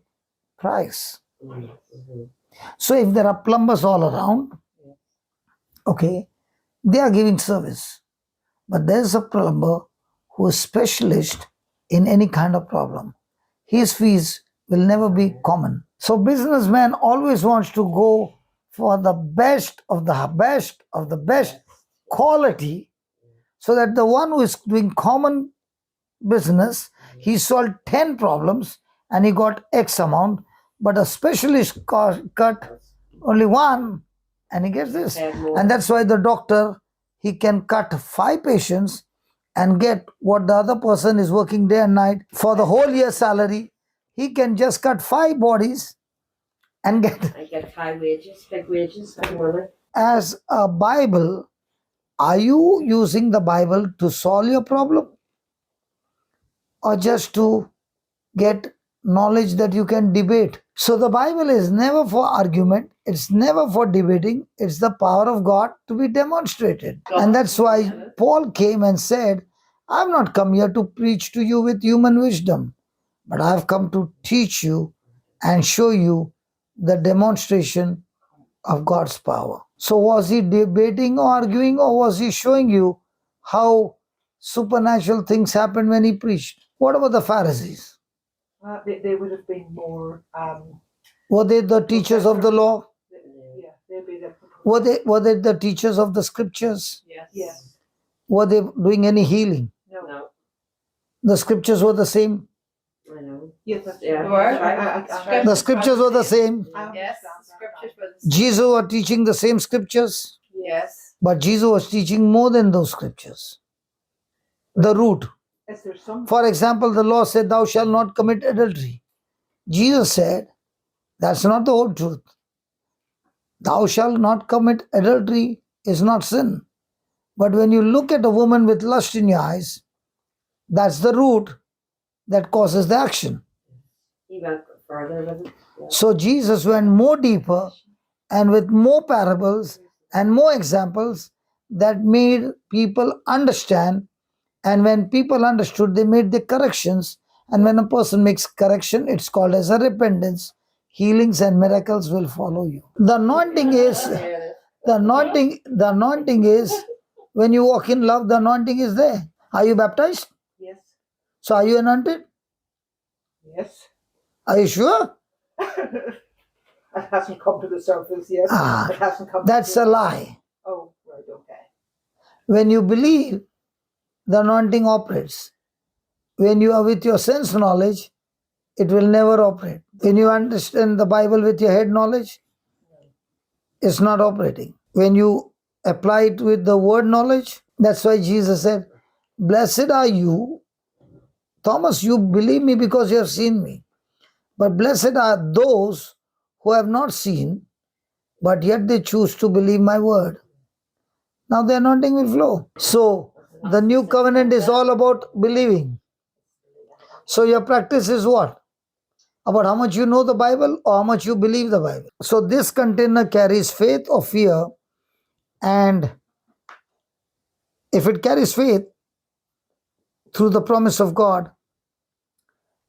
price. So if there are plumbers all around, okay, they are giving service. But there's a plumber who is specialist in any kind of problem. His fees will never be common. So businessman always wants to go for the best of the best quality, so that the one who is doing common business, he solved 10 problems and he got X amount, but a specialist cut only one and he gets this. And that's why the doctor, he can cut 5 patients and get what the other person is working day and night for the whole year's salary. He can just cut 5 bodies and get. I get high wages, big wages, and money. As a Bible, are you using the Bible to solve your problem or just to get knowledge that you can debate? So the Bible is never for argument, it's never for debating, it's the power of God to be demonstrated. And that's why Paul came and said, I have not come here to preach to you with human wisdom, but I have come to teach you and show you the demonstration of God's power. So was he debating or arguing, or was he showing you how supernatural things happened when he preached? What about the Pharisees? They would have been more. Were they the teachers of the law? Yeah, they'd be the. Were they the teachers of the scriptures? Yes. Yes. Were they doing any healing? No, The scriptures were the same. I know. Yes, that's Yeah. The word? I The scriptures were the same. Yes. understand Scriptures that. were the same. Jesus was teaching the same scriptures, Yes. but Jesus was teaching more than those scriptures. The root. Is there some? For example, the law said, "Thou shalt not commit adultery." Jesus said, that's not the whole truth. Thou shalt not commit adultery is not sin. But when you look at a woman with lust in your eyes, that's the root that causes the action. He went further with it. Yeah. So Jesus went more deeper and with more parables and more examples that made people understand. And when people understood, they made the corrections. And when a person makes correction, it's called as a repentance. Healings and miracles will follow you. The anointing is when you walk in love, the anointing is there. Are you baptized? Yes. So are you anointed? Yes. Are you sure? It hasn't come to the surface yet. Ah, It hasn't come. That's to a lie. Oh, right. Okay. When you believe, the anointing operates. When you are with your sense knowledge, it will never operate. When you understand the Bible with your head knowledge, it's not operating. When you apply it with the word knowledge, that's why Jesus said, "Blessed are you, Thomas, you believe me because you have seen me. But blessed are those who have not seen, but yet they choose to believe my word." Now the anointing will flow. So the new covenant is all about believing. So your practice is what? About how much you know the Bible or how much you believe the Bible. So this container carries faith or fear, and if it carries faith through the promise of God,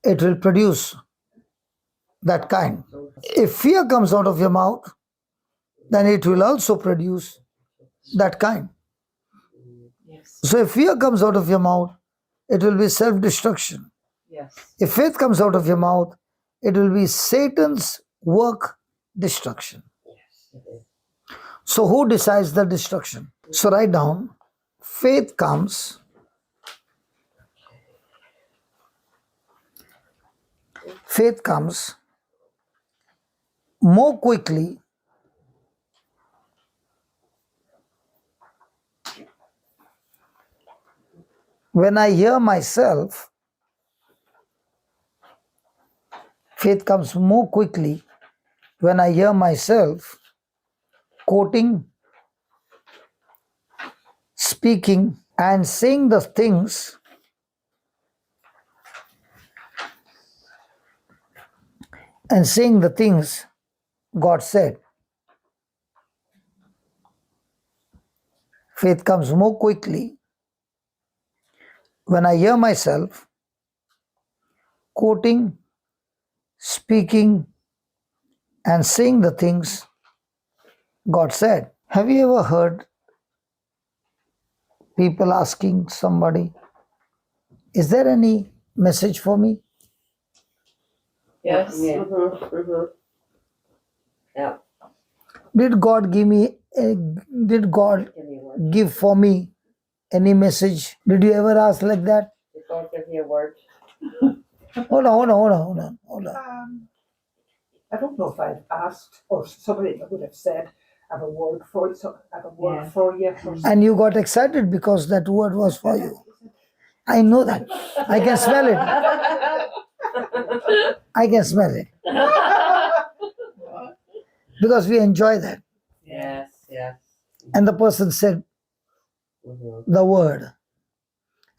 it will produce that kind. If fear comes out of your mouth, then it will also produce that kind. Yes. So if fear comes out of your mouth, it will be self-destruction. Yes. If faith comes out of your mouth, it will be Satan's work destruction. So who decides the destruction? So write down, faith comes more quickly when I hear myself. Faith comes more quickly when I hear myself quoting, speaking, and saying the things God said. Faith comes more quickly when I hear myself quoting, speaking, and saying the things God said. Have you ever heard people asking somebody, "Is there any message for me?" Yes. Yeah. Yeah. Did God give me? Did God Give me a word. give for me any message? Did you ever ask like that? Did God give you a word? Hold on. I don't know if I've asked or somebody would have said, "I have a word for you." So I have a word Yeah. for you. And you got excited because that word was for you. I know that. I can smell it. I can smell it. Because we enjoy that. Yes. Yes. And the person said Mm-hmm. the word.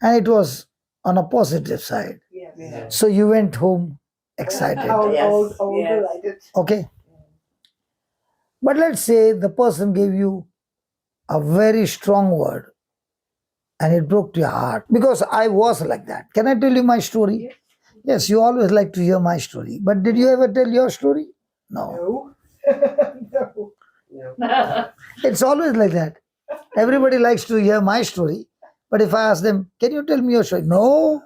And it was on a positive side. Yes. Yeah. So you went home excited. All Yes. delighted. Okay. But let's say the person gave you a very strong word. And it broke your heart because I was like that. Can I tell you my story? Yes, you always like to hear my story. But did you ever tell your story? No. No. No. It's always like that. Everybody likes to hear my story. But if I ask them, can you tell me your story? No.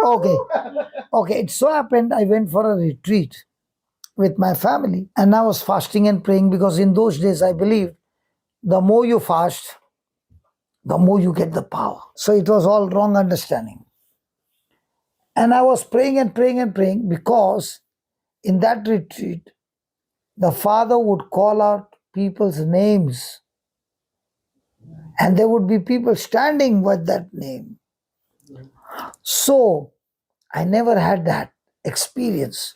Okay. Okay. It so happened I went for a retreat with my family. And I was fasting and praying because in those days I believed the more you fast, the more you get the power. So it was all wrong understanding. And I was praying and praying and praying because in that retreat, the Father would call out people's names. And there would be people standing with that name. So I never had that experience.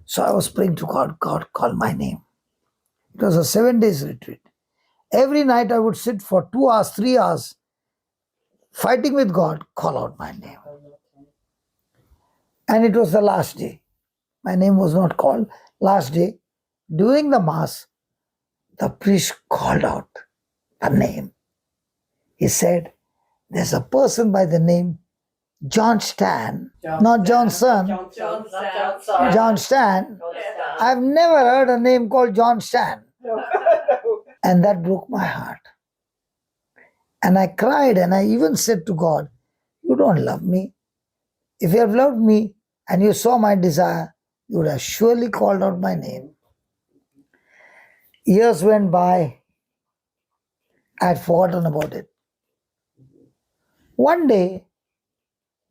So I was praying to God, God, call my name. It was a 7 days retreat. Every night I would sit for 2 hours, 3 hours, fighting with God, call out my name. And it was the last day. My name was not called. Last day, during the Mass, the priest called out the name. He said, there's a person by the name John Stan, not Johnson, John Stan. I've never heard a name called John Stan. And that broke my heart. And I cried and I even said to God, you don't love me. If you have loved me and you saw my desire, you would have surely called out my name. Years went by. I had forgotten about it. One day,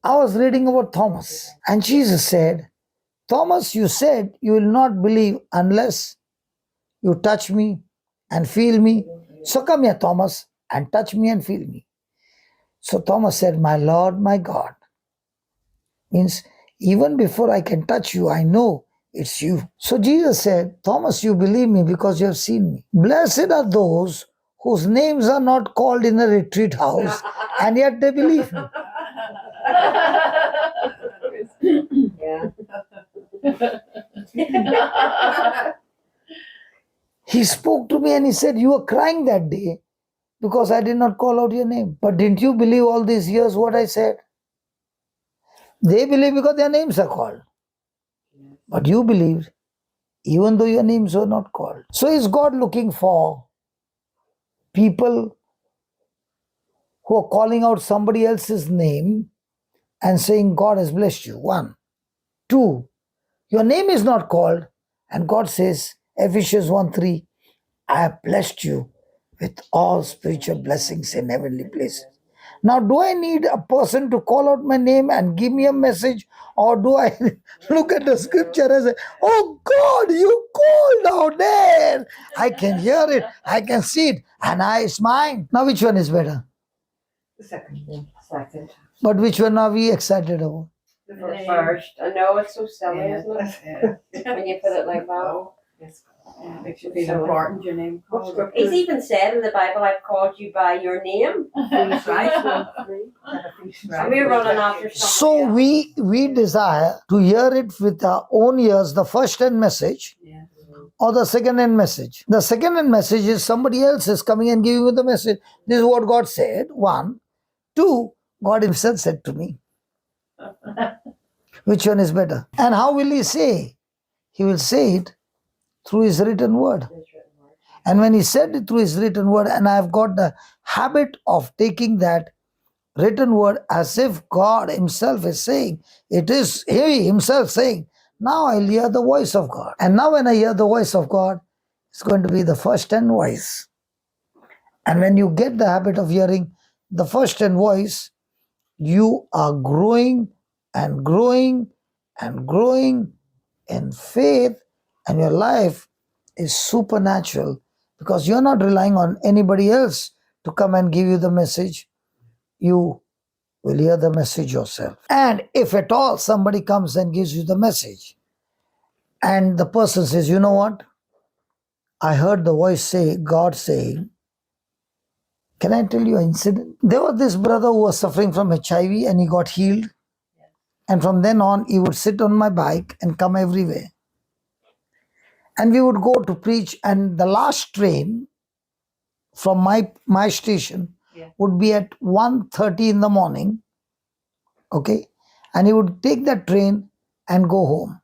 I was reading about Thomas, and Jesus said, Thomas, you said you will not believe unless you touch me and feel me. So come here, Thomas, and touch me and feel me. So Thomas said, my Lord, my God. Means even before I can touch you, I know it's you. So Jesus said, Thomas, you believe me because you have seen me. Blessed are those whose names are not called in a retreat house, and yet they believe me. He spoke to me and he said, you were crying that day because I did not call out your name. But didn't you believe all these years what I said? They believe because their names are called. But you believed even though your names were not called. So is God looking for people who are calling out somebody else's name and saying God has blessed you? 1. 2, your name is not called and God says, Ephesians 1:3, I have blessed you with all spiritual blessings in heavenly places. Now, do I need a person to call out my name and give me a message, or do I look at the scripture and say, oh God, you called out there. I can hear it, I can see it, and it's mine. Now, which one is better? The second. But which one are we excited about? The first. I know it's so silly, isn't it? When you put it like that. Makes you feel important, your name called. He's even said in the Bible, I've called you by your name. That's right. And we're running after something. So we desire to hear it with our own ears, the first-hand message, Yeah. or the second-hand message. The second-hand message is somebody else is coming and giving you the message. This is what God said. 1. 2, God himself said to me. Which one is better? And how will he say? He will say it through his written word. And when he said it through his written word, and I've got the habit of taking that written word as if God himself is saying, it is he himself saying, now I'll hear the voice of God. And now when I hear the voice of God, it's going to be the first-hand voice. And when you get the habit of hearing the first-hand voice, you are growing and growing and growing in faith, and your life is supernatural because you're not relying on anybody else to come and give you the message. You will hear the message yourself. And if at all somebody comes and gives you the message, and the person says, you know what? I heard the voice say, God saying, can I tell you an incident? There was this brother who was suffering from HIV and he got healed. And from then on, he would sit on my bike and come everywhere. And we would go to preach, and the last train from my station Yeah. would be at 1:30 in the morning, okay, and he would take that train and go home.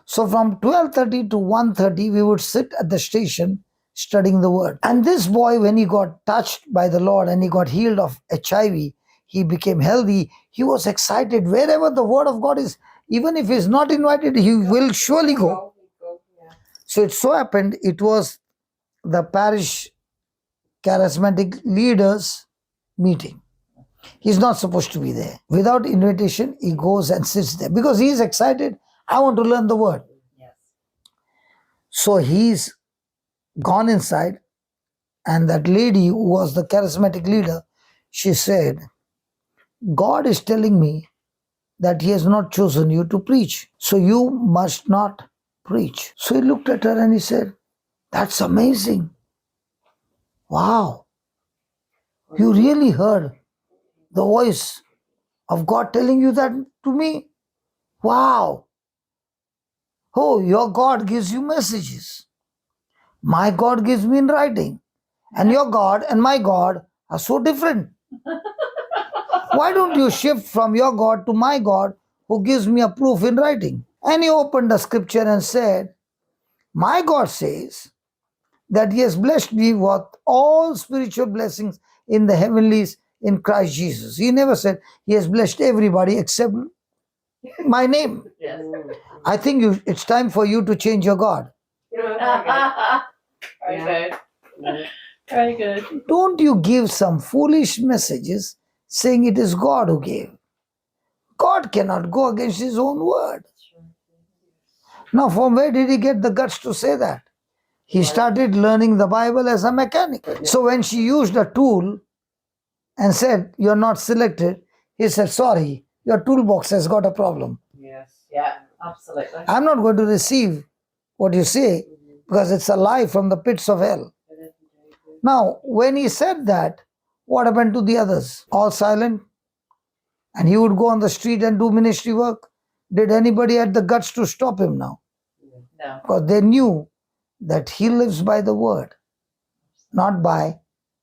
So from 12:30 to 1:30 we would sit at the station studying the word. And this boy, when he got touched by the Lord and he got healed of HIV, he became healthy. He was excited. Wherever the word of God is, even if he's not invited, he will surely go. Yeah. So it so happened it was the parish charismatic leaders meeting. He's not supposed to be there. Without invitation, he goes and sits there because he's excited. I want to learn the word. Yes. So he's gone inside, and that lady who was the charismatic leader, she said, God is telling me that he has not chosen you to preach. So you must not preach. So he looked at her and he said, that's amazing. Wow. You really heard the voice of God telling you that to me? Wow. Oh, your God gives you messages. My God gives me in writing. And your God and my God are so different. Why don't you shift from your God to my God who gives me a proof in writing? And he opened the scripture and said, my God says that he has blessed me with all spiritual blessings in the heavenlies in Christ Jesus. He never said he has blessed everybody except my name. Yes. I think it's time for you to change your God. Very good. Very good. Don't you give some foolish messages saying it is God who gave. God cannot go against his own word. Now, from where did he get the guts to say that? He started learning the Bible as a mechanic. So when she used a tool and said, you're not selected, he said, sorry, your toolbox has got a problem. Yes. Yeah, absolutely. I'm not going to receive what you say because it's a lie from the pits of hell. Now, when he said that, what happened to the others? All silent? And he would go on the street and do ministry work? Did anybody have the guts to stop him now? No. Because they knew that he lives by the word, not by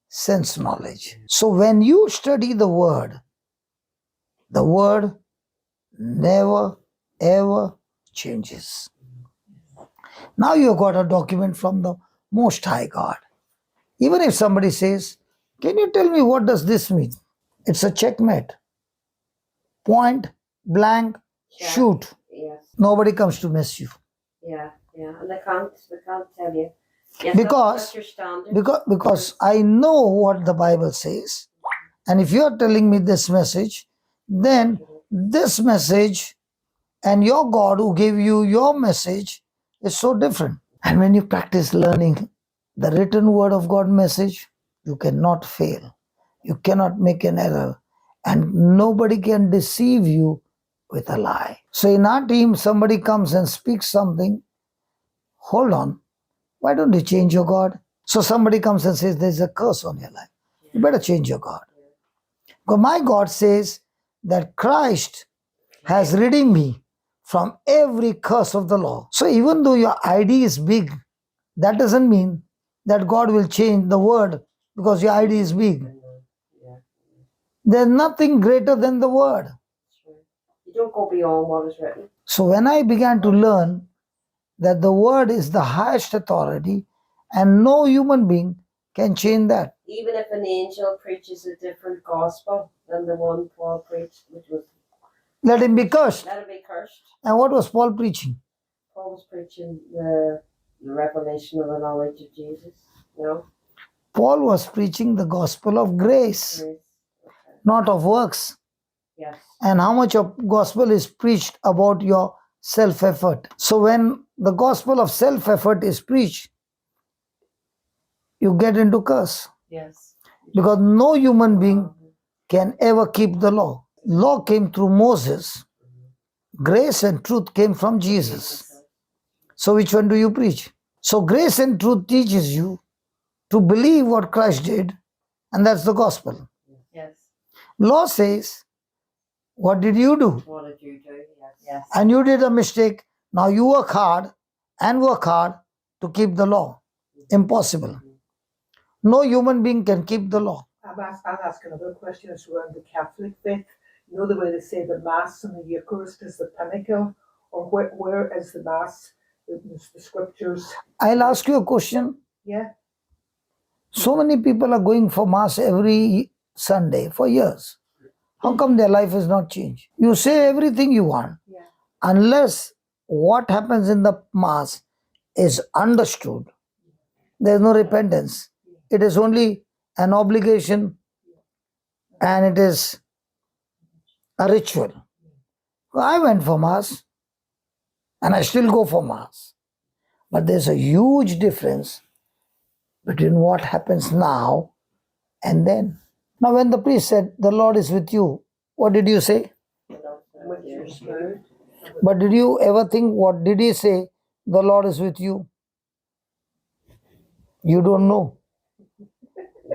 sense knowledge. So when you study the word never ever changes. Now you've got a document from the Most High God. Even if somebody says, can you tell me what does this mean? It's a checkmate. Point, blank, shoot. Yes. Nobody comes to mess you. Yeah. And they can't tell you. Yes, Because- that's your standard. Because I know what the Bible says. And if you're telling me this message, then this message and your God who gave you your message is so different. And when you practice learning the written word of God message, you cannot fail. You cannot make an error. And nobody can deceive you with a lie. So in our team, somebody comes and speaks something. Hold on. Why don't you change your God? So somebody comes and says there's a curse on your life. You better change your God. Because my God says that Christ has redeemed me from every curse of the law. So even though your ID is big, that doesn't mean that God will change the word because your ID is big. There's nothing greater than the word. You don't go beyond what is written. So when I began to learn that the word is the highest authority and no human being can change that. Even if an angel preaches a different gospel than the one Paul preached, which was Let him be cursed. let him be cursed. And what was Paul preaching? Paul was preaching the revelation of the knowledge of Jesus. No? Paul was preaching the gospel of grace, Grace. not of works. Yes. And how much of gospel is preached about your self-effort. So when the gospel of self-effort is preached, you get into curse. Yes. Because no human being can ever keep the law. Law came through Moses. Grace and truth came from Jesus. So which one do you preach? So grace and truth teaches you to believe what Christ did, and that's the gospel. Yes. Law says, what did you do? What did you do? Yes. Yes. And you did a mistake. Now you work hard to keep the law. Impossible. No human being can keep the law. I'm asking another question. It's around the Catholic faith. You know the way they say the Mass and the Eucharist is the pinnacle, or where is the Mass? The scriptures. I'll ask you a question. Yeah. So many people are going for Mass every Sunday for years. How come their life is not changed? You say everything you want. Yeah. Unless what happens in the Mass is understood, there is no repentance. It is only an obligation and it is a ritual. I went for Mass and I still go for Mass. But there's a huge difference between what happens now and then. Now, when the priest said, "The Lord is with you," what did you say? With your spirit. But did you ever think, what did he say? "The Lord is with you"? You don't know.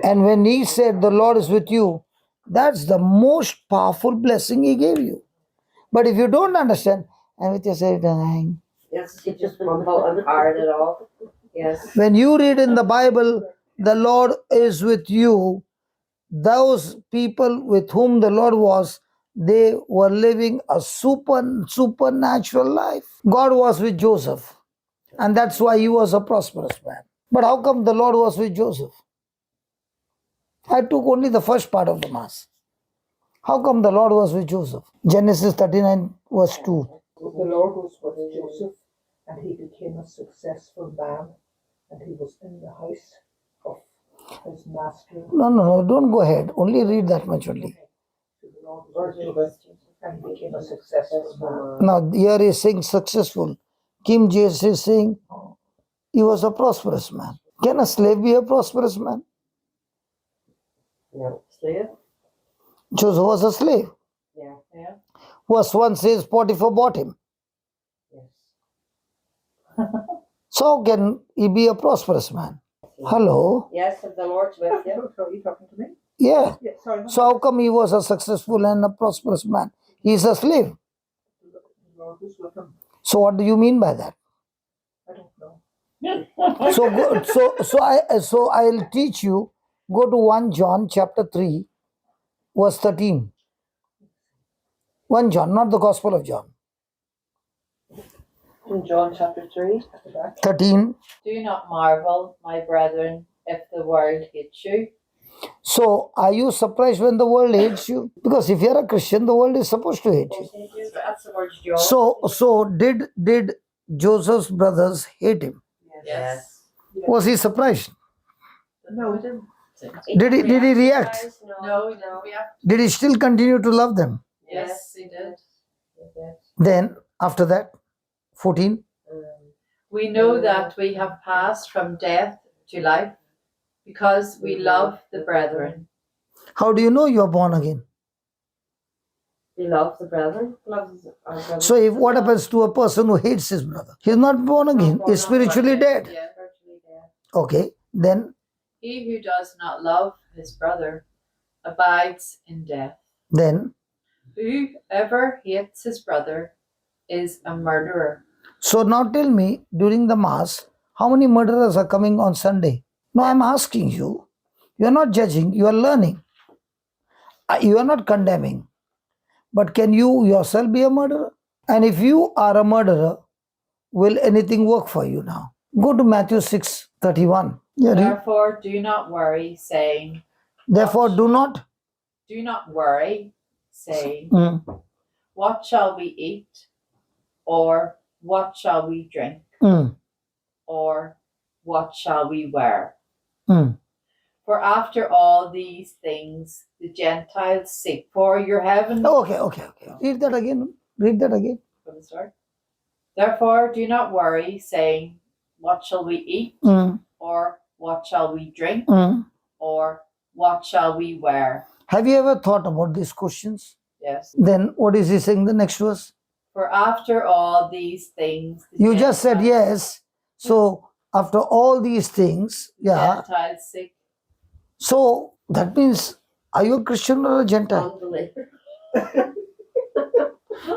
And when he said, "The Lord is with you," that's the most powerful blessing he gave you. But if you don't understand, and with yourself dying. Yes, you just mumble and hard it off. Yes. When you read in the Bible, "The Lord is with you," those people with whom the Lord was, they were living a supernatural life. God was with Joseph, and that's why he was a prosperous man. But how come the Lord was with Joseph? I took only the first part of the Mass. How come the Lord was with Joseph? Genesis 39 verse 2. The Lord was with Joseph, and he became a successful man, and he was in the house of his master. No, don't go ahead. Only read that much only. The Lord was with Joseph, and he became a successful man. Now, here he is saying successful. King James is saying he was a prosperous man. Can a slave be a prosperous man? No. Slave? Joseph was a slave. Yeah. Yeah. Verse 1 says Potiphar bought him. Yes. So how can he be a prosperous man? Hello? Yes, if the Lord's with you. So are you talking to me? Yeah. Yeah, sorry. So how come he was a successful and a prosperous man? He's a slave. The Lord was with him. So what do you mean by that? I don't know. So I'll teach you. Go to 1 John chapter 3, verse 13. 1 John, not the Gospel of John. In John chapter 3. 13. Do not marvel, my brethren, if the world hates you. So are you surprised when the world hates you? Because if you're a Christian, the world is supposed to hate you. That's the word John. So did Joseph's brothers hate him? Yes. Was he surprised? No. Did he react? No, he didn't react. Did he still continue to love them? Yes, he did. Then after that, 14. We know that we have passed from death to life because we love the brethren. How do you know you are born again? He loves the brethren. Loves our brethren. So if what happens to a person who hates his brother? He's not born again. He's spiritually dead. Yeah. Okay. Then He who does not love his brother abides in death. Whoever hates his brother is a murderer. So now tell me, during the Mass, how many murderers are coming on Sunday? No, I'm asking you. You are not judging, you are learning. You are not condemning. But can you yourself be a murderer? And if you are a murderer, will anything work for you now? Go to Matthew 6:31. Yeah, read. Therefore, do not worry, saying, Therefore, do not. worry, saying, Mm, what shall we eat? Or what shall we drink? mm, Or what shall we wear? mm. For after all these things the Gentiles seek. For your heavenly Okay. Read that again. From the start. Therefore, do not worry, saying, what shall we eat? Mm, Or what shall we drink? mm. Or what shall we wear? Have you ever thought about these questions? Yes. Then what is he saying the next verse? For after all these things the You just said yes. So after all these things, yeah. Gentiles seek. So that means, are you a Christian or a Gentile? Unbeliever.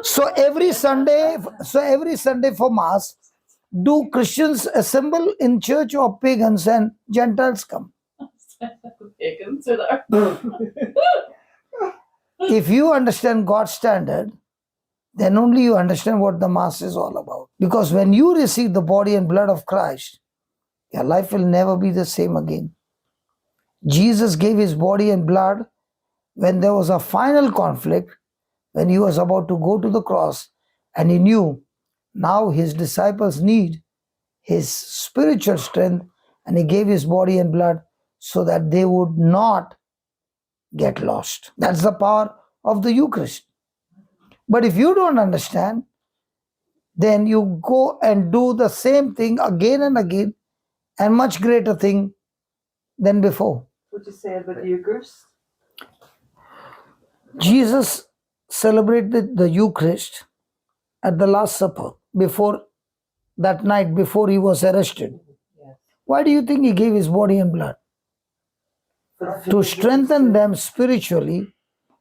So every Sunday for Mass, do Christians assemble in church or pagans and Gentiles come? Pagans are there. If you understand God's standard, then only you understand what the Mass is all about. Because when you receive the body and blood of Christ, your life will never be the same again. Jesus gave his body and blood when there was a final conflict, when he was about to go to the cross, and he knew now his disciples need his spiritual strength, and he gave his body and blood so that they would not get lost. That's the power of the Eucharist. But if you don't understand, then you go and do the same thing again and again, and much greater thing than before. What you say about the Eucharist? Jesus celebrated the Eucharist at the Last Supper, before that night, before he was arrested. Why do you think he gave his body and blood? To strengthen them spiritually,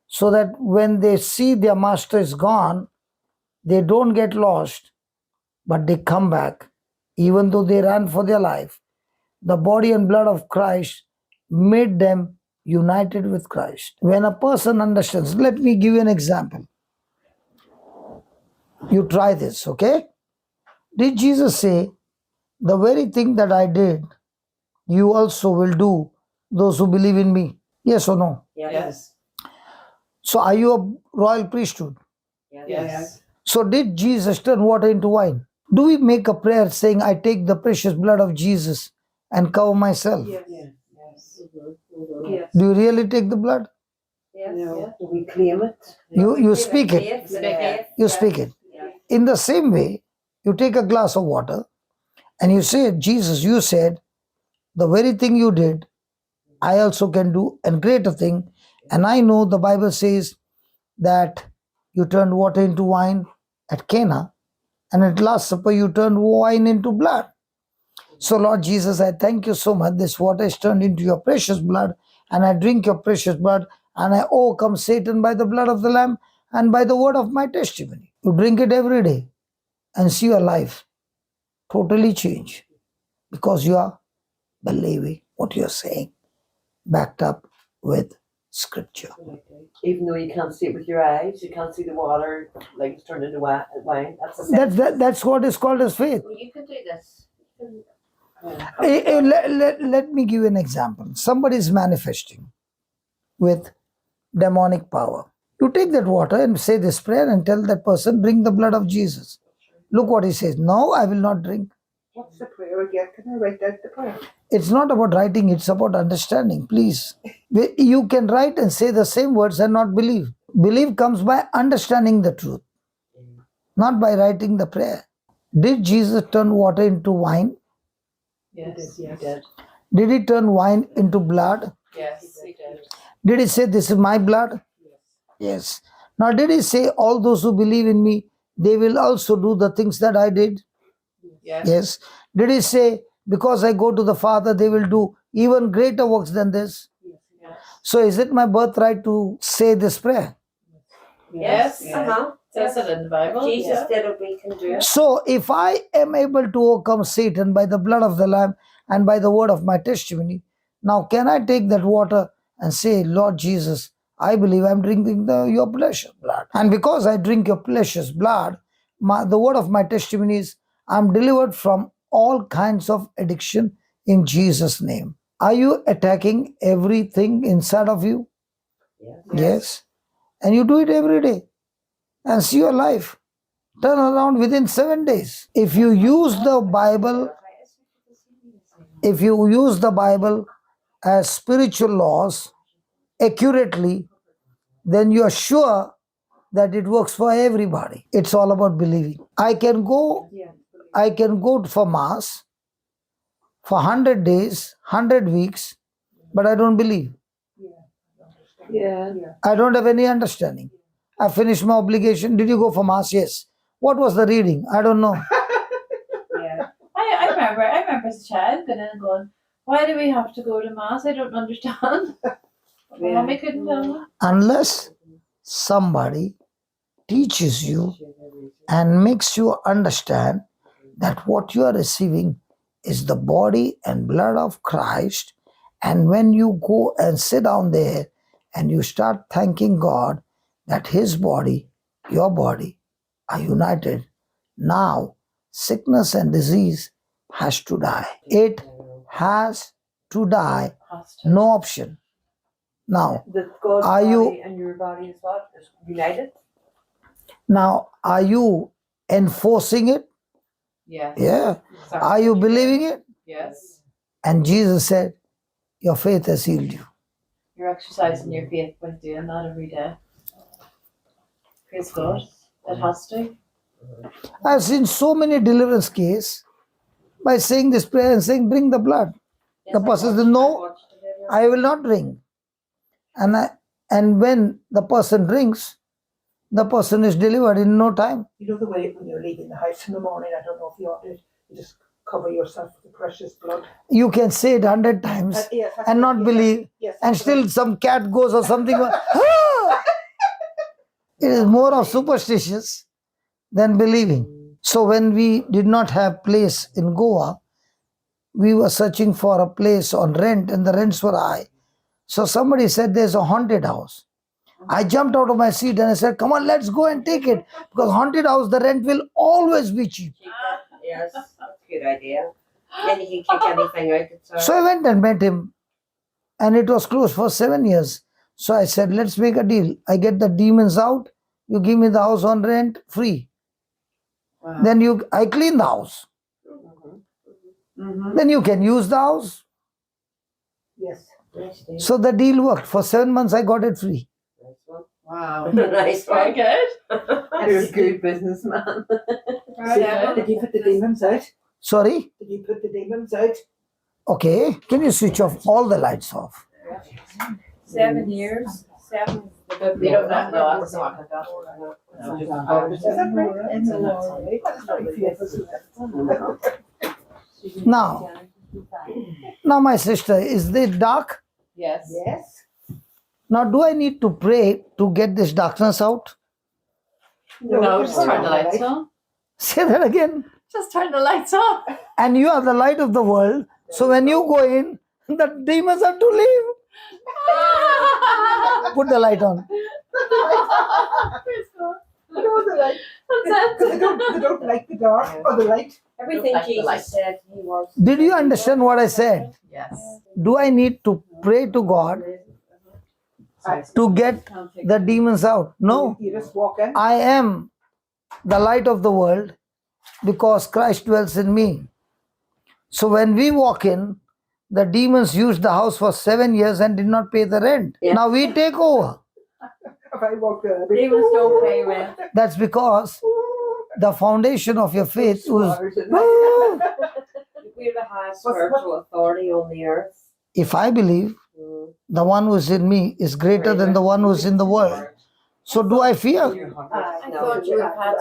so that when they see their master is gone, they don't get lost, but they come back. Even though they ran for their life, the body and blood of Christ made them united with Christ. When a person understands, let me give you an example. You try this, okay? Did Jesus say, the very thing that I did, you also will do, those who believe in me? Yes or no? Yes. So are you a royal priesthood? Yes. So did Jesus turn water into wine? Do we make a prayer saying, I take the precious blood of Jesus and cover myself? Yes. Yes. Do you really take the blood? Yes. No. Do we claim it? You speak it. You speak it. In the same way, you take a glass of water and you say, Jesus, you said, the very thing you did, I also can do, and greater thing. And I know the Bible says that you turned water into wine at Cana, and at Last Supper you turned wine into blood. So Lord Jesus, I thank you so much. This water is turned into your precious blood, and I drink your precious blood, and I overcome Satan by the blood of the Lamb and by the word of my testimony. You drink it every day and see your life totally change, because you are believing what you are saying, backed up with scripture. Even though you can't see it with your eyes, you can't see the water like it's turned into wine. That's the same. That's what is called as faith. Well, you can do this. Let me give you an example. Somebody is manifesting with demonic power. You take that water and say this prayer and tell that person, bring the blood of Jesus. Look what he says. No, I will not drink. What's the prayer again? Can I write out the prayer? It's not about writing, it's about understanding, please. You can write and say the same words and not believe. Belief comes by understanding the truth, not by writing the prayer. Did Jesus turn water into wine? Yes. He did. Did he turn wine into blood? Yes, he did. Did he say, this is my blood? Yes. Now, did he say, all those who believe in me, they will also do the things that I did? Yes. Yes. Did he say, because I go to the Father, they will do even greater works than this? Yes. So is it my birthright to say this prayer? Yes. Uh-huh. Says it in the Bible. Jesus did it, we can do it. So if I am able to overcome Satan by the blood of the Lamb and by the word of my testimony, now can I take that water and say, Lord Jesus, I believe I'm drinking your precious blood. And because I drink your precious blood, the word of my testimony is, I'm delivered from all kinds of addiction in Jesus' name. Are you attacking everything inside of you? Yes. And you do it every day. And see your life turn around within 7 days. If you use the Bible, as spiritual laws accurately, then you are sure that it works for everybody. It's all about believing. I can go for Mass for 100 days, 100 weeks, but I don't believe. Yeah. I don't have any understanding. I finished my obligation. Did you go for Mass? Yes. What was the reading? I don't know. Yeah. I remember as a child going in and going, why do we have to go to Mass? I don't understand. Mommy couldn't tell me. Unless somebody teaches you and makes you understand that what you are receiving is the body and blood of Christ, And when you go and sit down there and you start thanking God that His body, your body are united, now sickness and disease has to die. It has to die. Has to. No option. Now, That God's Are body you- and your body is what? Is united? are you enforcing it? Yes. Yeah. Sorry. Are you believing it? Yes. And Jesus said, your faith has healed you. You're exercising your faith by doing that every day. Praise God. It has to. I've seen so many deliverance cases by saying this prayer and saying, bring the blood. The person says, no, I will not drink. And when the person drinks, the person is delivered in no time. You know the way when you're leaving the house in the morning, I don't know if you ought to, you just cover yourself with the precious blood. You can say it 100 times Yes, that's and what- not yes, believe, yes, and that's what still some cat goes or something. Ah! It is more of superstitious than believing. So when we did not have place in Goa, we were searching for a place on rent and the rents were high. So somebody said there's a haunted house. I jumped out of my seat and I said, come on, let's go and take it. Because haunted house, the rent will always be cheap. Yes, that's a good idea. Then you can kick anything out that's So I went and met him, and it was closed for 7 years. So I said, let's make a deal. I get the demons out, you give me the house on rent free. Wow. Then I clean the house. Mm-hmm. Then you can use the house. Yes. So the deal worked. For 7 months, I got it free. Nice one. Wow. Nice Very one. good. You're a good businessman. Right, Did you put the demons out? Sorry? Did you put the demons out? Okay. Can you switch off all the lights off? 7 years. 7. They don't know. No, that's not like that. Is that right? It's a lot. That's very few of us left. Now my sister, is it dark? Yes. Yes. Now do I need to pray to get this darkness out? No, you just can turn the turn lights on. Say that again. Just turn the lights on. And you are the light of the world. So when you go in, the demons have to leave. Put the light on. Praise God. No, the light. That's Because it. they don't like the dark or the light. Everything Like the light. Jesus said he was. Did you understand what I said? Yes. Do I need to pray to God to get the demons out? No. You just walk in. I am the light of the world because Christ dwells in me. So when we walk in, the demons used the house for 7 years and did not pay the rent. Yeah. Now we take over. If I walk in, I'll be, Demons don't pay rent. That's because the foundation of your faith was, We're the highest spiritual authority on the earth. if I believe the one who's in me is greater than the one who's in the world. So do I fear? I thought you would have had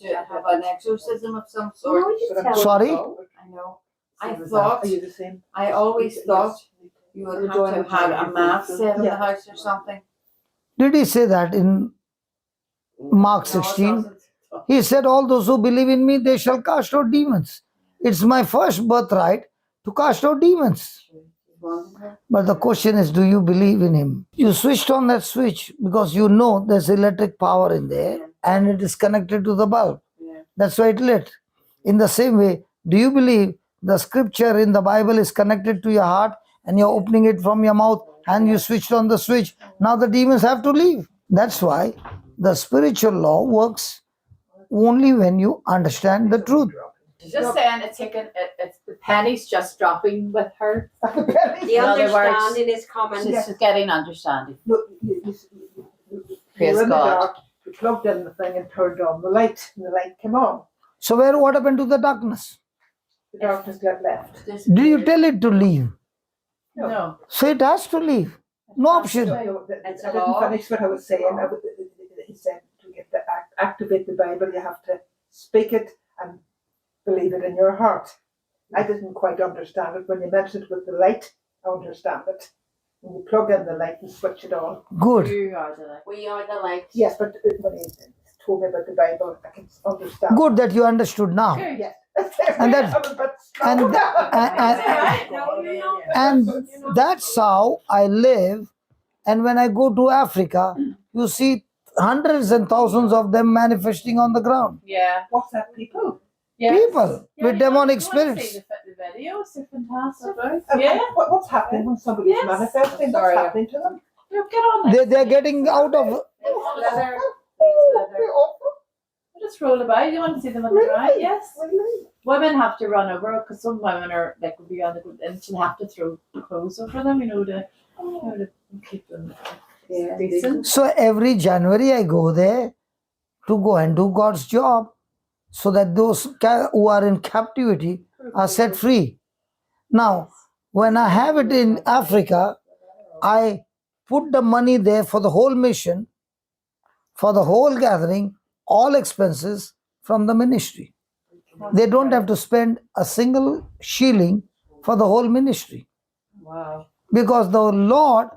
to have an exorcism of some sort. Sorry? I know. I thought, Are you the same? I always thought you would have to have had a mass said in the house or something. Did he say that in Mark 16? He said, all those who believe in me, they shall cast out demons. It's my first birthright to cast out demons. But the question is, do you believe in him? You switched on that switch because you know there's electric power in there and it is connected to the bulb. That's why it lit. In the same way, do you believe the scripture in the Bible is connected to your heart and you're opening it from your mouth and you switched on the switch? Now the demons have to leave. That's why the spiritual law works only when you understand the truth. Just saying, it's the pennies just dropping with her. The In other words, understanding is common. She's getting understanding. Look, Praise you're in the God. dark, you plugged in the thing and turned on the light, and the light came on. So what happened to the darkness? The darkness got left. Did you tell it to leave? No. So it has to leave. No option. No, It's I a didn't law. finish what I was saying. He said to get the activate the Bible, you have to speak it and believe it in your heart. I didn't quite understand it. When you mentioned it with the light, I understand it. When you plug in the light and switch it on. Good. You are the light. We are the light. Yes, but when he told me about the Bible, I can understand. Good that you understood now. Yes, And that- I'm a bit and- slow. and that's how I live. And when I go to Africa, you see hundreds and thousands of them manifesting on the ground. Yeah. What's that, people? Yes. People with you demonic want to spirits. see the videos, they're fantastic. And Yeah. What's happening when somebody's Yes. manifesting? Sorry. What's happening to them? Get on it. They're getting out of. Leather. Just roll about. You want to see them on the ground? Yes. Really? Women have to run over because some women are like will be on the ground and she'll have to throw clothes over them, to keep them decent. So every January I go there to go and do God's job, so that those who are in captivity are set free. Now, when I have it in Africa, I put the money there for the whole mission, for the whole gathering, all expenses from the ministry. They don't have to spend a single shilling for the whole ministry. Wow. Because the Lord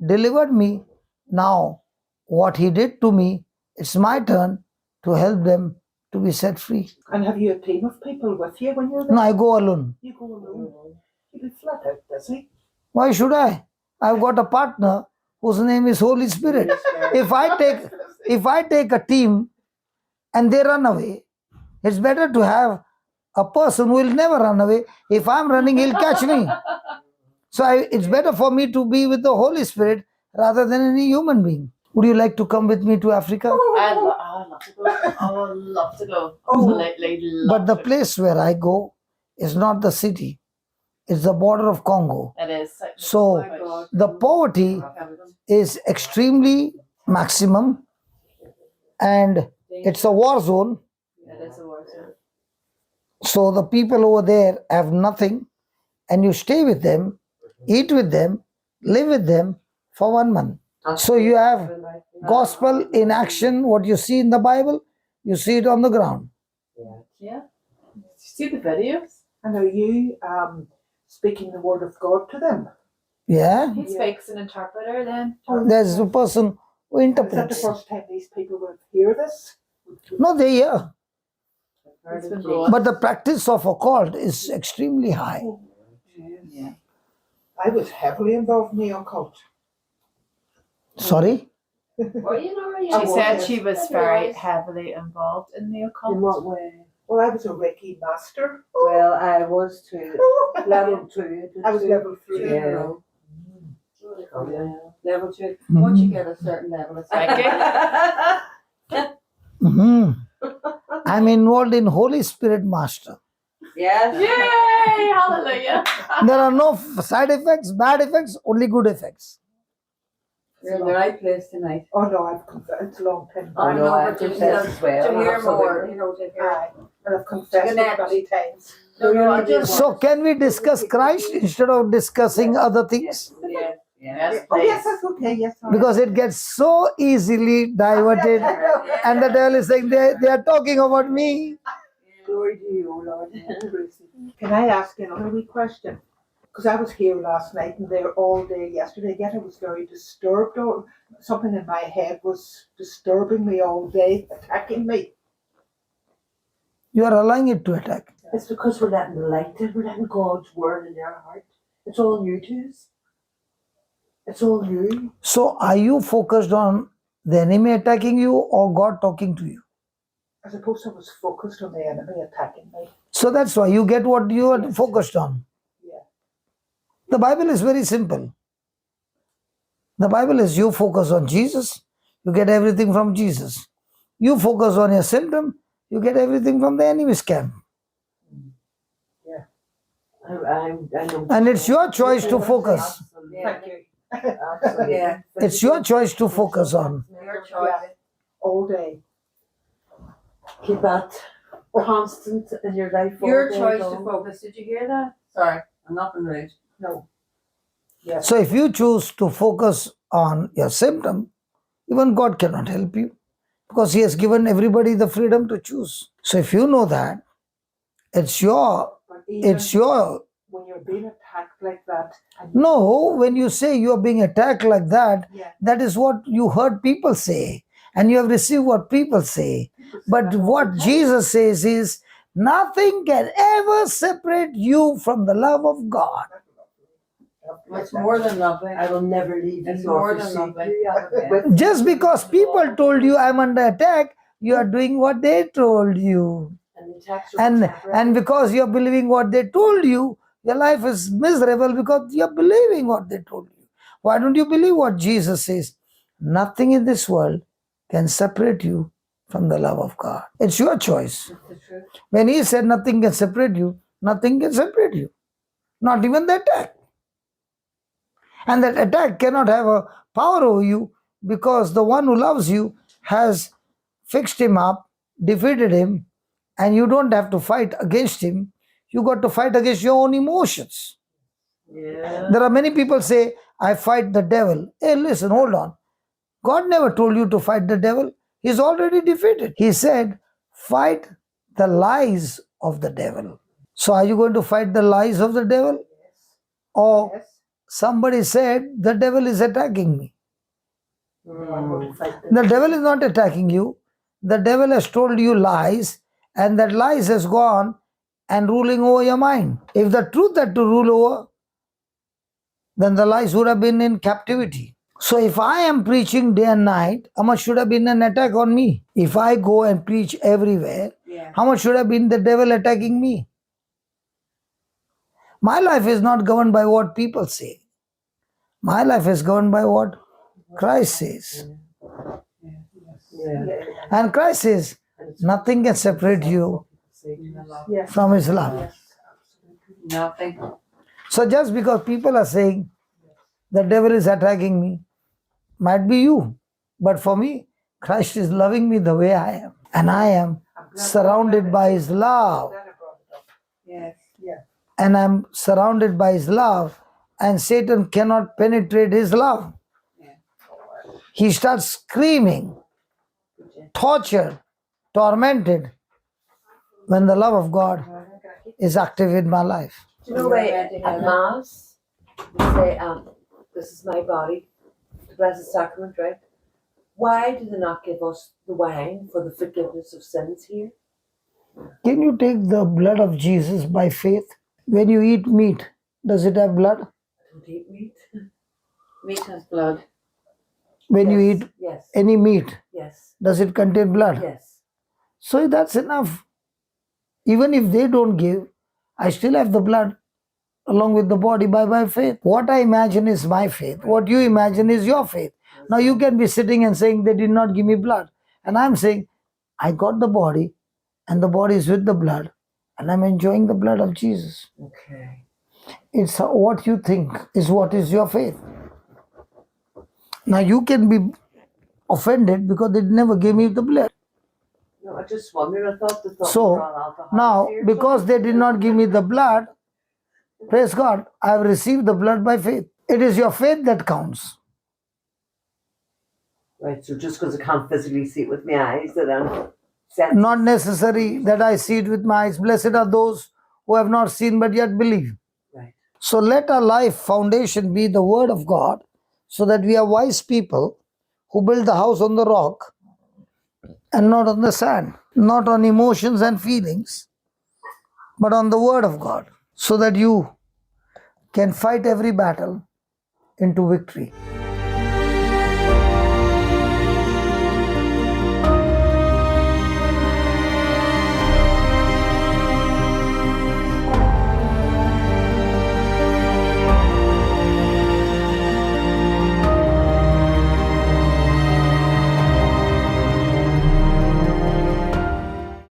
delivered me. Now, what He did to me, it's my turn to help them to be set free. And have you a team of people with you when you're there? No, I go alone. You go alone. You'll be flat out busy. Why should I? I've got a partner whose name is Holy Spirit. If I take a team and they run away, it's better to have a person who will never run away. If I'm running, he'll catch me. So it's better for me to be with the Holy Spirit rather than any human being. Would you like to come with me to Africa? I'd love to go. I would love to go. Absolutely love But the to. place where I go is not the city. It's the border of Congo. It is. So the poverty is extremely maximum, and it's a war zone. It is a war zone. So the people over there have nothing, and you stay with them, eat with them, live with them for 1 month. So you have gospel in action. What you see in the Bible, you see it on the ground. Yeah. See the videos? And are you speaking the word of God to them? Yeah, He speaks an interpreter then. there's a person who Is that the interprets. first time these people will hear this? No, they hear, It's been going. but the practice of occult is extremely high. Yeah. I was heavily involved in the occult. Sorry. Well, you know, She yeah. said she was very heavily involved in the occult. In what way? Well, I was a Reiki master. Well, I was too. Level 2. I was level 3. Yeah. Level 2. Mhm. Once you get a certain level, it's like Mhm. I'm involved in Holy Spirit Master. yes. Yay! Hallelujah! There are no side effects, bad effects, only good effects. You're in the right place tonight. Oh no, I've confessed. It's a long time. I know, I I know, but confess as well. to hear absolutely. more, to hear. Aye, and I've confessed it Jeanette. many times. No, I just. So can we discuss Christ instead of discussing other things? Yes. Yes, Oh yes, please. that's okay. Yes, all right. Because it gets so easily diverted, and the devil is saying they are talking about me. Glory to you, O Lord. Can I ask you another wee question? Because I was here last night and there all day yesterday, yet I was very disturbed. Something in my head was disturbing me all day, attacking me. You are allowing it to attack. It's because we're letting the light in, we're letting God's word in their heart. It's all new to us. It's all new. So are you focused on the enemy attacking you or God talking to you? I suppose I was focused on the enemy attacking me. So that's why you get what you are focused on. Yeah. The Bible is very simple. The Bible is you focus on Jesus, you get everything from Jesus. You focus on your symptom, you get everything from the enemy's camp. I know. And it's your choice to focus. Thank you. Absolutely. Yeah. It's your choice to focus on. Your choice. All day. Keep that constant in your life. all Your day choice to long. focus. Did you hear that? Sorry, I'm not been rude. No. Yes. So if you choose to focus on your symptom, even God cannot help you because He has given everybody the freedom to choose. So if you know that, it's your, But even when you're being attacked like that, and no, when you say you are being attacked like that, yeah, that is what you heard people say. And you have received what people say. But what Jesus says is, Nothing can ever separate you from the love of God. It's more than lovely. I will never leave It's you nor more than forsake lovely. you. Just because people told you I'm under attack, you are doing what they told you. And the attacks are temporary. And because you're believing what they told you, your life is miserable because you're believing what they told you. Why don't you believe what Jesus says? Nothing in this world can separate you from the love of God. It's your choice. When he said nothing can separate you, nothing can separate you. Not even the attack. And that attack cannot have a power over you because the one who loves you has fixed him up, defeated him, and you don't have to fight against him. You got to fight against your own emotions. Yeah. There are many people say, I fight the devil. Hey, listen, hold on. God never told you to fight the devil. He's already defeated. He said, fight the lies of the devil. So are you going to fight the lies of the devil? Or Yes. somebody said, the devil is attacking me. I'm going to fight them. The devil is not attacking you. The devil has told you lies, and that lies has gone and ruling over your mind. If the truth had to rule over, then the lies would have been in captivity. So if I am preaching day and night, how much should have been an attack on me? If I go and preach everywhere, how much should have been the devil attacking me? My life is not governed by what people say. My life is governed by what Christ says. Yeah. And Christ says, nothing can separate you Yes. from his love. Yes. Nothing. So just because people are saying the devil is attacking me, might be you. But for me, Christ is loving me the way I am. And I am surrounded by his love. Yes. Yeah. And I'm surrounded by his love. And Satan cannot penetrate his love. He starts screaming, tortured, tormented when the love of God is active in my life. Do you know why at Mass, we say, this is my body, the Blessed Sacrament, right? Why do they not give us the wine for the forgiveness of sins here? Can you take the blood of Jesus by faith? When you eat meat, does it have blood? Don't eat meat. Meat has blood. When you Yes, eat yes, any meat, yes, does it contain blood? yes. So that's enough. Even if they don't give, I still have the blood along with the body by faith. What I imagine is my faith. What you imagine is your faith. Now you can be sitting and saying they did not give me blood. And I'm saying, I got the body and the body is with the blood and I'm enjoying the blood of Jesus. Okay. It's what you think is what is your faith. Now you can be offended because they never gave me the blood. No, I just wondered. I thought the thought So were all alcoholics now, here. because they did not give me the blood, praise God, I have received the blood by faith. It is your faith that counts. Right, so just because I can't physically see it with my eyes, that I'm Not necessary that I see it with my eyes. Blessed are those who have not seen but yet believe. Right. So let our life foundation be the word of God, so that we are wise people who build the house on the rock and not on the sand, not on emotions and feelings, but on the word of God, so that you can fight every battle into victory.